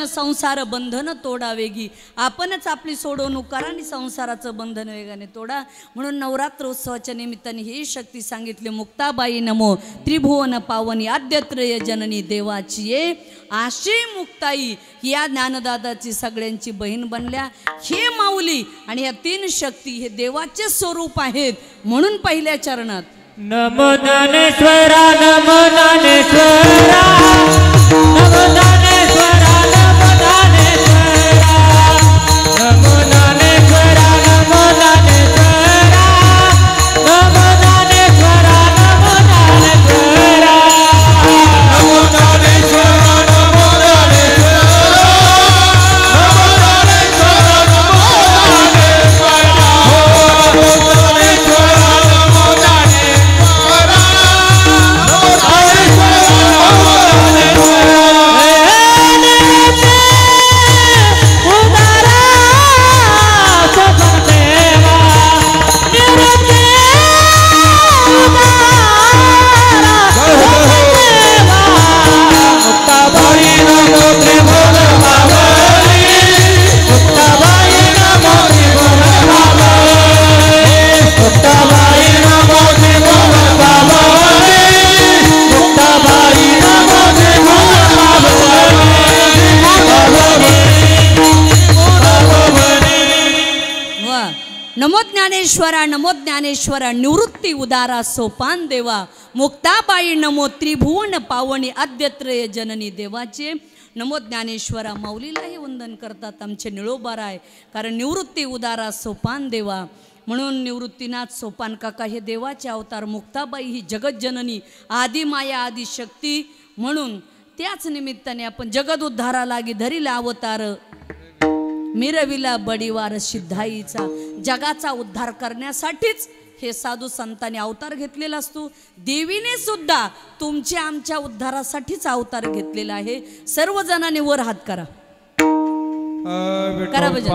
संसार बंधन तोडावेगी, आपणच आपली सोडवणूक करा आणि संसाराचं बंधन वेगाने तोडा. म्हणून नवरात्रोत्सवाच्या निमित्ताने ही शक्ती सांगितली. मुक्ताबाई नमो त्रिभुवन पावनी आद्यत्रय जननी देवाची ये आशी मुक्ताई या ज्ञानदादाची सगळ्यांची बहीण बनल्या. हे माऊली आणि ह्या तीन शक्ती हे देवाचे स्वरूप आहेत. म्हणून पहिल्या चरणात नमो ज्ञानेश्वरा नमो ज्ञानेश्वरा नमो ज्ञानेश्वरा नमो ज्ञानेश्वरा नमो ज्ञानेश्वरा नमो ज्ञानेश्वरा नमो ज्ञानेश्वरा नमो ज्ञानेश्वरा नमो ज्ञानेश्वरा नमो ज्ञानेश्वरा नमो ज्ञानेश्वरा नमो ज्ञानेश्वरा नमो ज्ञानेश्वरा नमो ज्ञानेश्वरा नमो नमो ज्ञानेश्वरा निवृत्ती उदारा सोपान देवा. मुक्ताबाई नमो त्रिभुवन पावनी आद्यत्रय जननी देवाचे. नमो ज्ञानेश्वरा माऊलीलाही वंदन करतात आमचे निळोबाराय, कारण निवृत्ती उदारा सोपान देवा. म्हणून निवृत्तीनाथ सोपान काका हे देवाचे अवतार. मुक्ताबाई ही जगज्जननी आदिमाया आदिशक्ती. म्हणून त्याच निमित्ताने आपण जगद उद्धारा लागी धरिला अवतार, मिरविला बडीवार सिद्धाईचा. जगाचा उद्धार करण्यासाठीच हे साधू संतांनी अवतार घेतलेला असतो. देवीने सुद्धा तुमच्या आमच्या उद्धारासाठीच अवतार घेतलेला आहे. सर्वजणांनी वर हात करा, करा भजन.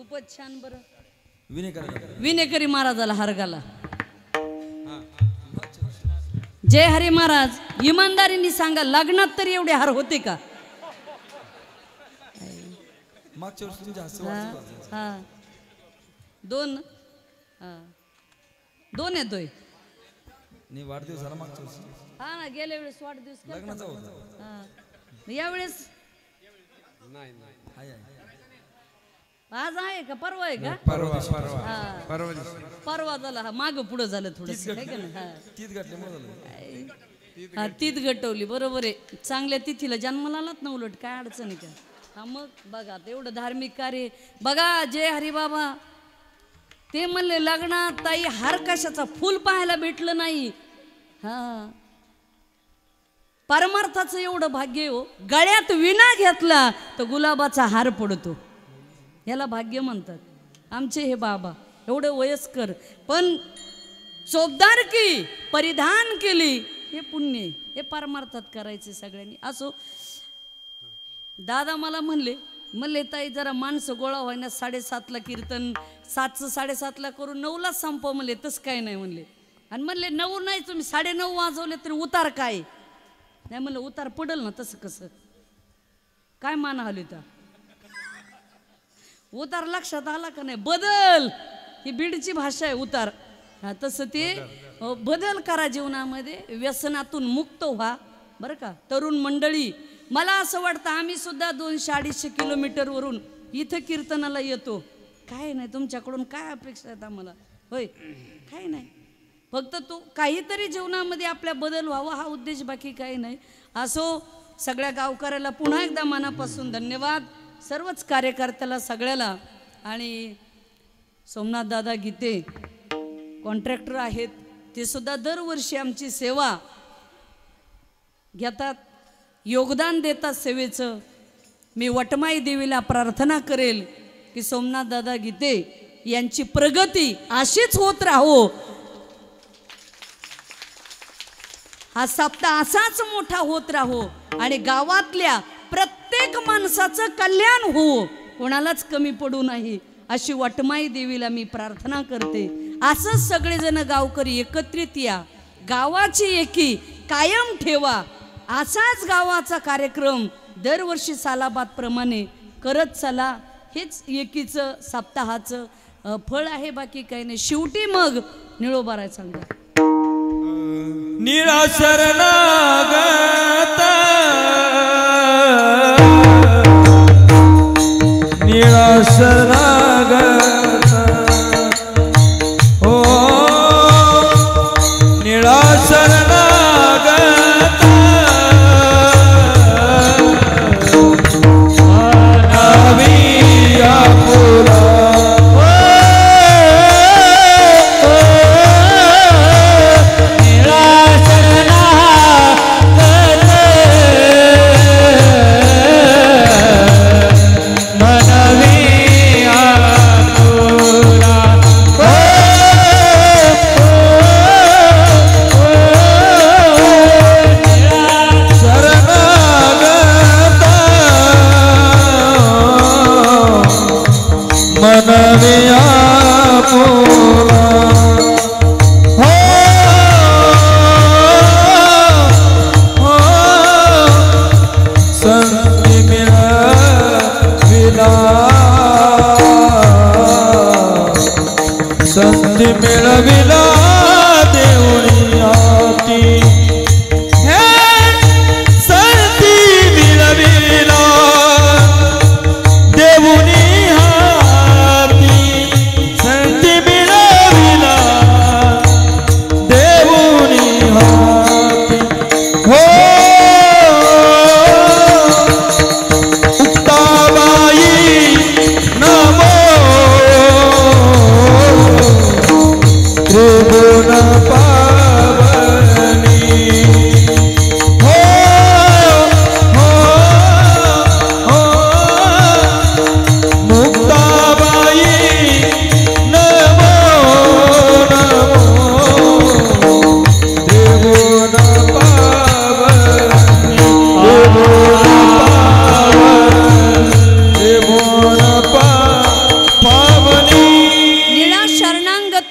खूपच छान. बरं विनेकर विनेकरी महाराजाला हार घाला. जय हरी महाराज. इमानदारीने सांगा, लग्नात तरी एवढे हार होते का? मागच्या वर्षी तुमच्या हा दोन दोन येतोय. नाही वाढदिवस झाला मागच्या वर्षी. हा ना, गेल्या वेळेस वाढदिवस केला. लग्नाचा होता. हा यावेळेस नाही आहे. आज आहे का परवा आहे का? परवा परवा झाला. हा माग पुढं झालं थोडस. तीच घातल्यामुळे झालं. हा तीच गटवली. बरोबर आहे. चांगल्या तिथीला जन्माला आलात ना, उलट काय अडचण आहे का? हा मग बघा एवढं धार्मिक कार्य बघा. जय हरी बाबा ते म्हणले लग्नात ताई हार कशाचा, फुल पाहायला भेटलं नाही. हा परमार्थाचं एवढं भाग्य हो. गळ्यात विणा घेतला तर गुलाबाचा हार पडतो. याला भाग्य म्हणतात. आमचे हे बाबा एवढे वयस्कर पण चोपदार की परिधान केली, हे पुण्य, हे परमार्थात करायचे सगळ्यांनी. असो दादा मला म्हणले ताई जरा माणसं गोळा व्हायना, 7:30ला कीर्तन, 7चं 7:30ला करून 9ला संपव. म्हणले तसं काय नाही म्हणले. आणि म्हणले 9 नाही, तुम्ही 9:30 वाजवले तरी उतार काय नाही. म्हणलं उतार पडल ना. तसं कसं काय मान हलविता? उतार लक्षात आला का नाही? बदल ही बीडची भाषा आहे उतार. हा तसं ते बदल करा जीवनामध्ये, व्यसनातून मुक्त व्हा. बरं का तरुण मंडळी, मला असं वाटतं आम्ही सुद्धा 200-250 किलोमीटरवरून इथं कीर्तनाला येतो. काय नाही तुमच्याकडून काय अपेक्षा आहेत आम्हाला? होय काय नाही, फक्त तो काहीतरी जीवनामध्ये आपल्या बदल व्हावा हा उद्देश, बाकी काही नाही. असो सगळ्या गावकऱ्याला पुन्हा एकदा मनापासून धन्यवाद, सर्वच कार्यकर्त्याला सगळ्याला. आणि सोमनाथ दादा गीते कॉन्ट्रॅक्टर आहेत, ते सुद्धा दरवर्षी आमची सेवा घेतात, योगदान देतात सेवेचं. मी वटमाई देवीला प्रार्थना करेल की सोमनाथ दादा गीते यांची प्रगती अशीच होत राहो, हा सप्ताह असाच मोठा होत राहो आणि गावातल्या प्रत्येक माणसाचं कल्याण हो, कोणालाच कमी पडू नाही, अशी वटमाई देवीला मी प्रार्थना करते. असंच सगळेजण गावकरी एकत्रित या, गावाची एकी कायम ठेवा. असाच गावाचा कार्यक्रम दरवर्षी सालाबाद प्रमाणे करत चला. हेच एकीचं सप्ताहाचं फळ आहे, बाकी काही नाही. शेवटी मग निळोबाराय सांगा. निळा शरणागत निळा शरणागत हो निळा शरणागत नविया पुरा संधी मिळविला देऊळी आती हे संधी मिळविला देऊळी हाती संधी मिळविला देऊळी हाती हो मुक्ताबाई नमो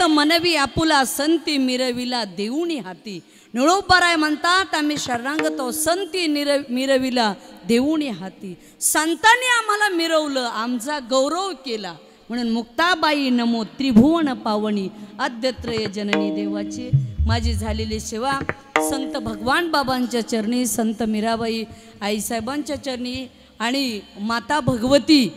मनवी आपुला संती मिरविला देऊनी हाती. निळोपाराय म्हणतात आम्ही शरणागतो संती मिरविला देऊनी हाती. संतांनी आम्हाला मिरवलं, आमचा गौरव केला, म्हणून मुक्ताबाई नमो त्रिभुवन पावनी आद्यत्रय जननी देवाची. माझी झालेली सेवा संत भगवान बाबांच्या चरणी, संत मीराबाई आईसाहेबांच्या चरणी आणि माता भगवती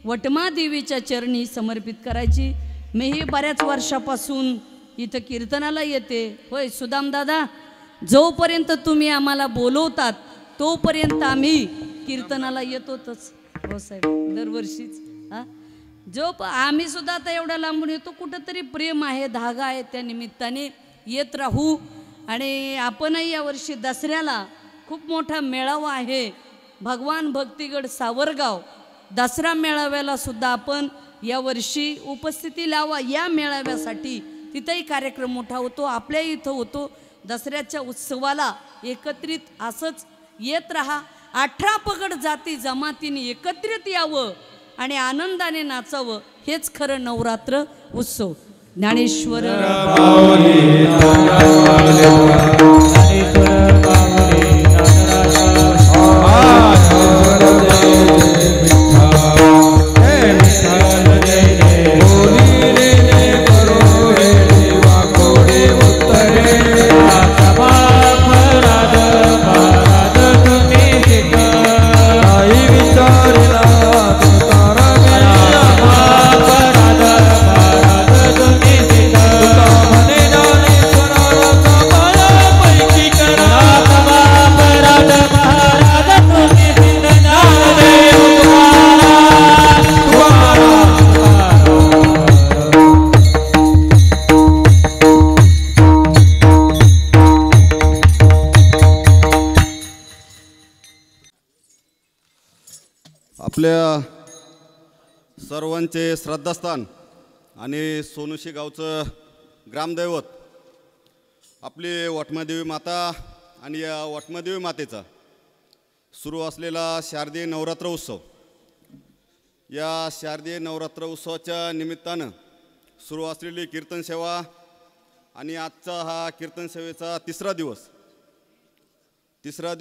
वटमादेवीच्या चरणी समर्पित करायची. मीही बऱ्याच वर्षापासून इथं कीर्तनाला येते. होय सुदामदादा, जोपर्यंत तुम्ही आम्हाला बोलवतात तोपर्यंत आम्ही कीर्तनाला येतोच. हो साहेब, दरवर्षीच. आम्ही सुद्धा आता एवढ्या लांबून येतो, कुठंतरी प्रेम आहे, धागा आहे, त्या निमित्ताने येत राहू. आणि आपणही यावर्षी दसऱ्याला खूप मोठा मेळावा आहे भगवान भक्तिगड सावरगाव. दसरा मेळाव्याला सुद्धा आपण यावर्षी उपस्थिती लावा. या मेळाव्यासाठी तिथंही कार्यक्रम मोठा होतो, आपल्या इथं होतो. दसऱ्याच्या उत्सवाला एकत्रित असंच येत राहा. 18 पगड जाती जमातीने एकत्रित यावं आणि आनंदाने नाचावं, हेच खरं नवरात्र उत्सव. ज्ञानेश्वर आपल्या सर्वांचे श्रद्धास्थान आणि सोनुशी गावचं ग्रामदैवत आपली वटमादेवी माता आणि या वटमादेवी मातेचा सुरू असलेला शारदीय नवरात्र उत्सव. या शारदीय नवरात्र उत्सवाच्या निमित्तानं सुरू असलेली कीर्तन सेवा आणि आजचा हा कीर्तन सेवेचा तिसरा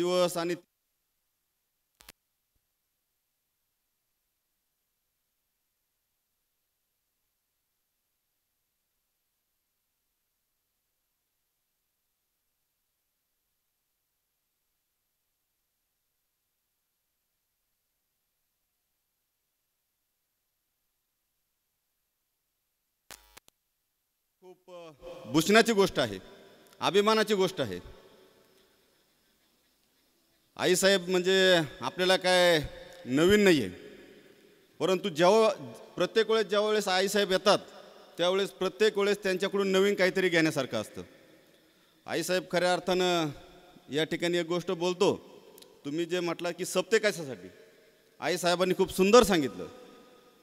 दिवस आणि खूप भूषणाची गोष्ट आहे, अभिमानाची गोष्ट आहे. आईसाहेब म्हणजे आपल्याला काय नवीन नाही आहे, परंतु प्रत्येक वेळेस ज्यावेळेस आईसाहेब येतात त्यावेळेस प्रत्येक वेळेस त्यांच्याकडून नवीन काहीतरी घेण्यासारखं असतं. आईसाहेब खऱ्या अर्थानं या ठिकाणी एक गोष्ट बोलतो, तुम्ही जे म्हटला की सप्ते कशासाठी, आईसाहेबांनी खूप सुंदर सांगितलं.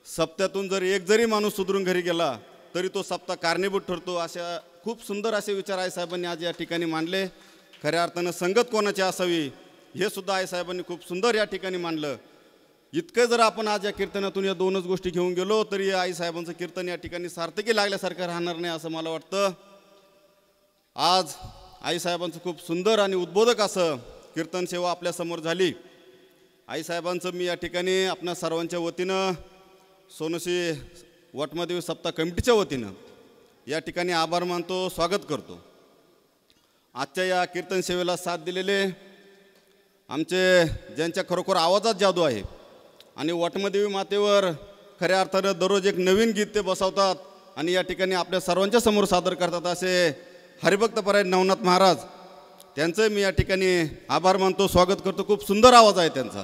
सप्त्यातून जर एक जरी माणूस सुधरून घरी गेला तरी तो सप्ताह कारणीभूत ठरतो. अशा खूप सुंदर असे विचार आईसाहेबांनी आज या ठिकाणी मांडले. खऱ्या अर्थानं संगत कोणाची असावी हे सुद्धा आईसाहेबांनी खूप सुंदर या ठिकाणी मांडलं. इतकं जर आपण आज या कीर्तनातून या दोनच गोष्टी घेऊन गेलो तरी आईसाहेबांचं कीर्तन या ठिकाणी सार्थकी लागल्यासारखं राहणार नाही असं मला वाटतं. आज आईसाहेबांचं खूप सुंदर आणि उद्बोधक असं कीर्तन सेवा आपल्यासमोर झाली. आईसाहेबांचं मी या ठिकाणी आपणा सर्वांच्या वतीनं सोनोशी वटमादेवी सप्ताह कमिटीच्या वतीनं या ठिकाणी आभार मानतो, स्वागत करतो. आजच्या या कीर्तन सेवेला साथ दिलेले आमचे ज्यांच्या खरोखर आवाजात जादू आहे आणि वटमादेवी मातेवर खऱ्या अर्थानं दररोज एक नवीन गीत ते बसवतात आणि या ठिकाणी आपल्या सर्वांच्या समोर सादर करतात असे हरिभक्तपरायण नवनाथ महाराज, त्यांचे मी या ठिकाणी आभार मानतो, स्वागत करतो. खूप सुंदर आवाज आहे त्यांचा.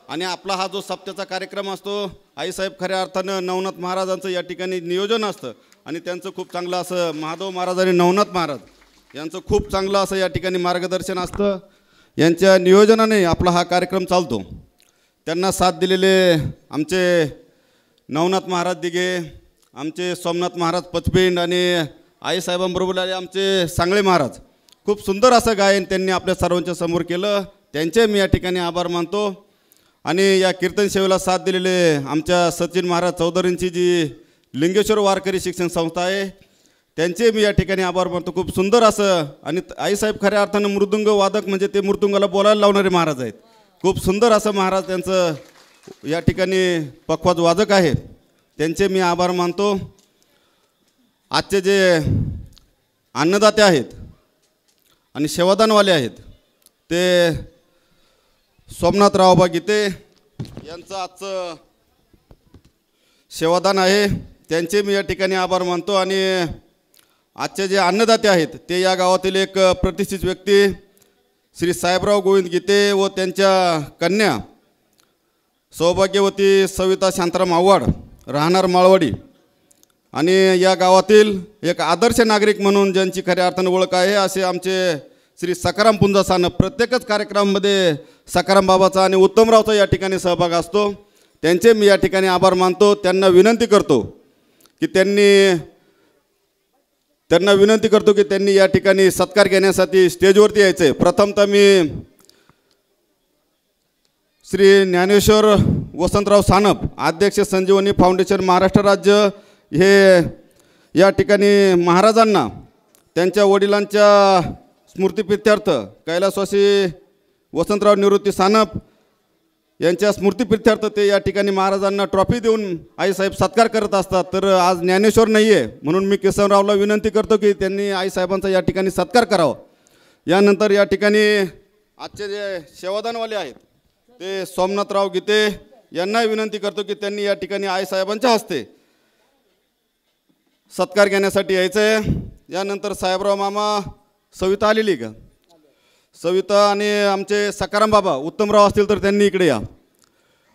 आणि आपला हा जो सप्त्याचा कार्यक्रम असतो, आईसाहेब खऱ्या अर्थानं नवनाथ महाराजांचं या ठिकाणी नियोजन असतं आणि त्यांचं खूप चांगलं असं महादेव महाराज आणि नवनाथ महाराज यांचं खूप चांगलं असं या ठिकाणी मार्गदर्शन असतं. यांच्या नियोजनाने आपला हा कार्यक्रम चालतो. त्यांना साथ दिलेले आमचे नवनाथ महाराज दिघे, आमचे सोमनाथ महाराज पचपिंड आणि आईसाहेबांबरोबर आले आमचे सांगळे महाराज, खूप सुंदर असं गायन त्यांनी आपल्या सर्वांच्या समोर केलं. त्यांचे मी या ठिकाणी आभार मानतो. आणि या कीर्तन सेवेला साथ दिलेले आमच्या सचिन महाराज चौधरींची जी लिंगेश्वर वारकरी शिक्षण संस्था आहे त्यांचे मी या ठिकाणी आभार मानतो. खूप सुंदर असं, आणि आईसाहेब खऱ्या अर्थानं मृदुंग वादक म्हणजे ते मृदुंगाला बोलायला लावणारे महाराज आहेत. खूप सुंदर असं महाराज त्यांचं या ठिकाणी पखवाज वादक आहे, त्यांचे मी आभार मानतो. आजचे जे अन्नदाते आहेत आणि सेवादानवाले आहेत ते सोमनाथरावबा गीते यांचं आजचं सेवादान आहे, त्यांचे मी या ठिकाणी आभार मानतो. आणि आजचे जे अन्नदाते आहेत ते या गावातील एक प्रतिष्ठित व्यक्ती श्री साहेबराव गोविंद गीते व त्यांच्या कन्या सौभाग्यवती सविता शांताराम आव्हाड, राहणार माळवाडी, आणि या गावातील एक आदर्श नागरिक म्हणून ज्यांची खऱ्या अर्थानं ओळख आहे असे आमचे श्री सकाराम पुंजा सानप. प्रत्येकच कार्यक्रमामध्ये सकाराम बाबाचा आणि उत्तमरावचा या ठिकाणी सहभाग असतो, त्यांचे मी या ठिकाणी आभार मानतो. त्यांना विनंती करतो की त्यांनी या ठिकाणी सत्कार घेण्यासाठी स्टेजवरती यायचे. प्रथमतः मी श्री ज्ञानेश्वर वसंतराव सानप, अध्यक्ष संजीवनी फाउंडेशन महाराष्ट्र राज्य, हे या ठिकाणी महाराजांना त्यांच्या वडिलांच्या स्मृतिप्रित्यर्थ कैलासवासी वसंतराव निवृत्ती सानप यांच्या स्मृतिप्रित्यर्थ ते या ठिकाणी महाराजांना ट्रॉफी देऊन आईसाहेब सत्कार करत असतात. तर आज ज्ञानेश्वर नाही आहे म्हणून मी किसनरावला विनंती करतो की त्यांनी आईसाहेबांचा या ठिकाणी सत्कार करावा. यानंतर या ठिकाणी आजचे जे सेवादानवाले आहेत ते सोमनाथराव गीते यांना विनंती करतो की त्यांनी या ठिकाणी आईसाहेबांच्या हस्ते सत्कार घेण्यासाठी यायचं आहे. यानंतर साहेबराव मामा, सविता आलेली का? सविता आणि आमचे सकाराम बाबा उत्तमराव असतील तर त्यांनी इकडे या.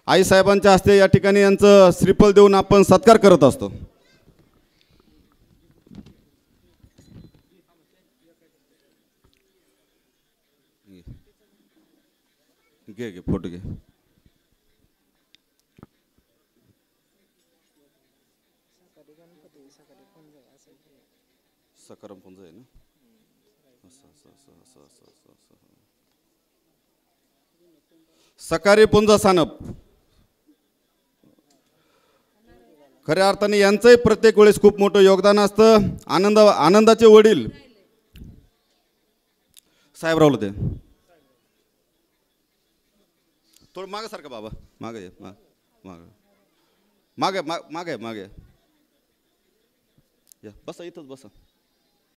आईसाहेबांच्या हस्ते या ठिकाणी यांचं श्रीफळ देऊन आपण सत्कार करत असतो. घे फोटो घे. सकाराम पुंज आहे ना. सकारी पुंजा सानप, खऱ्या अर्थाने यांचंही प्रत्येक वेळेस खूप मोठं योगदान असतं. आनंदाचे वडील साहेबरावला ते थोडं मागे सारखं बाबा, मागे मागे मागे मागे मागे या, बसा इथंच बसा.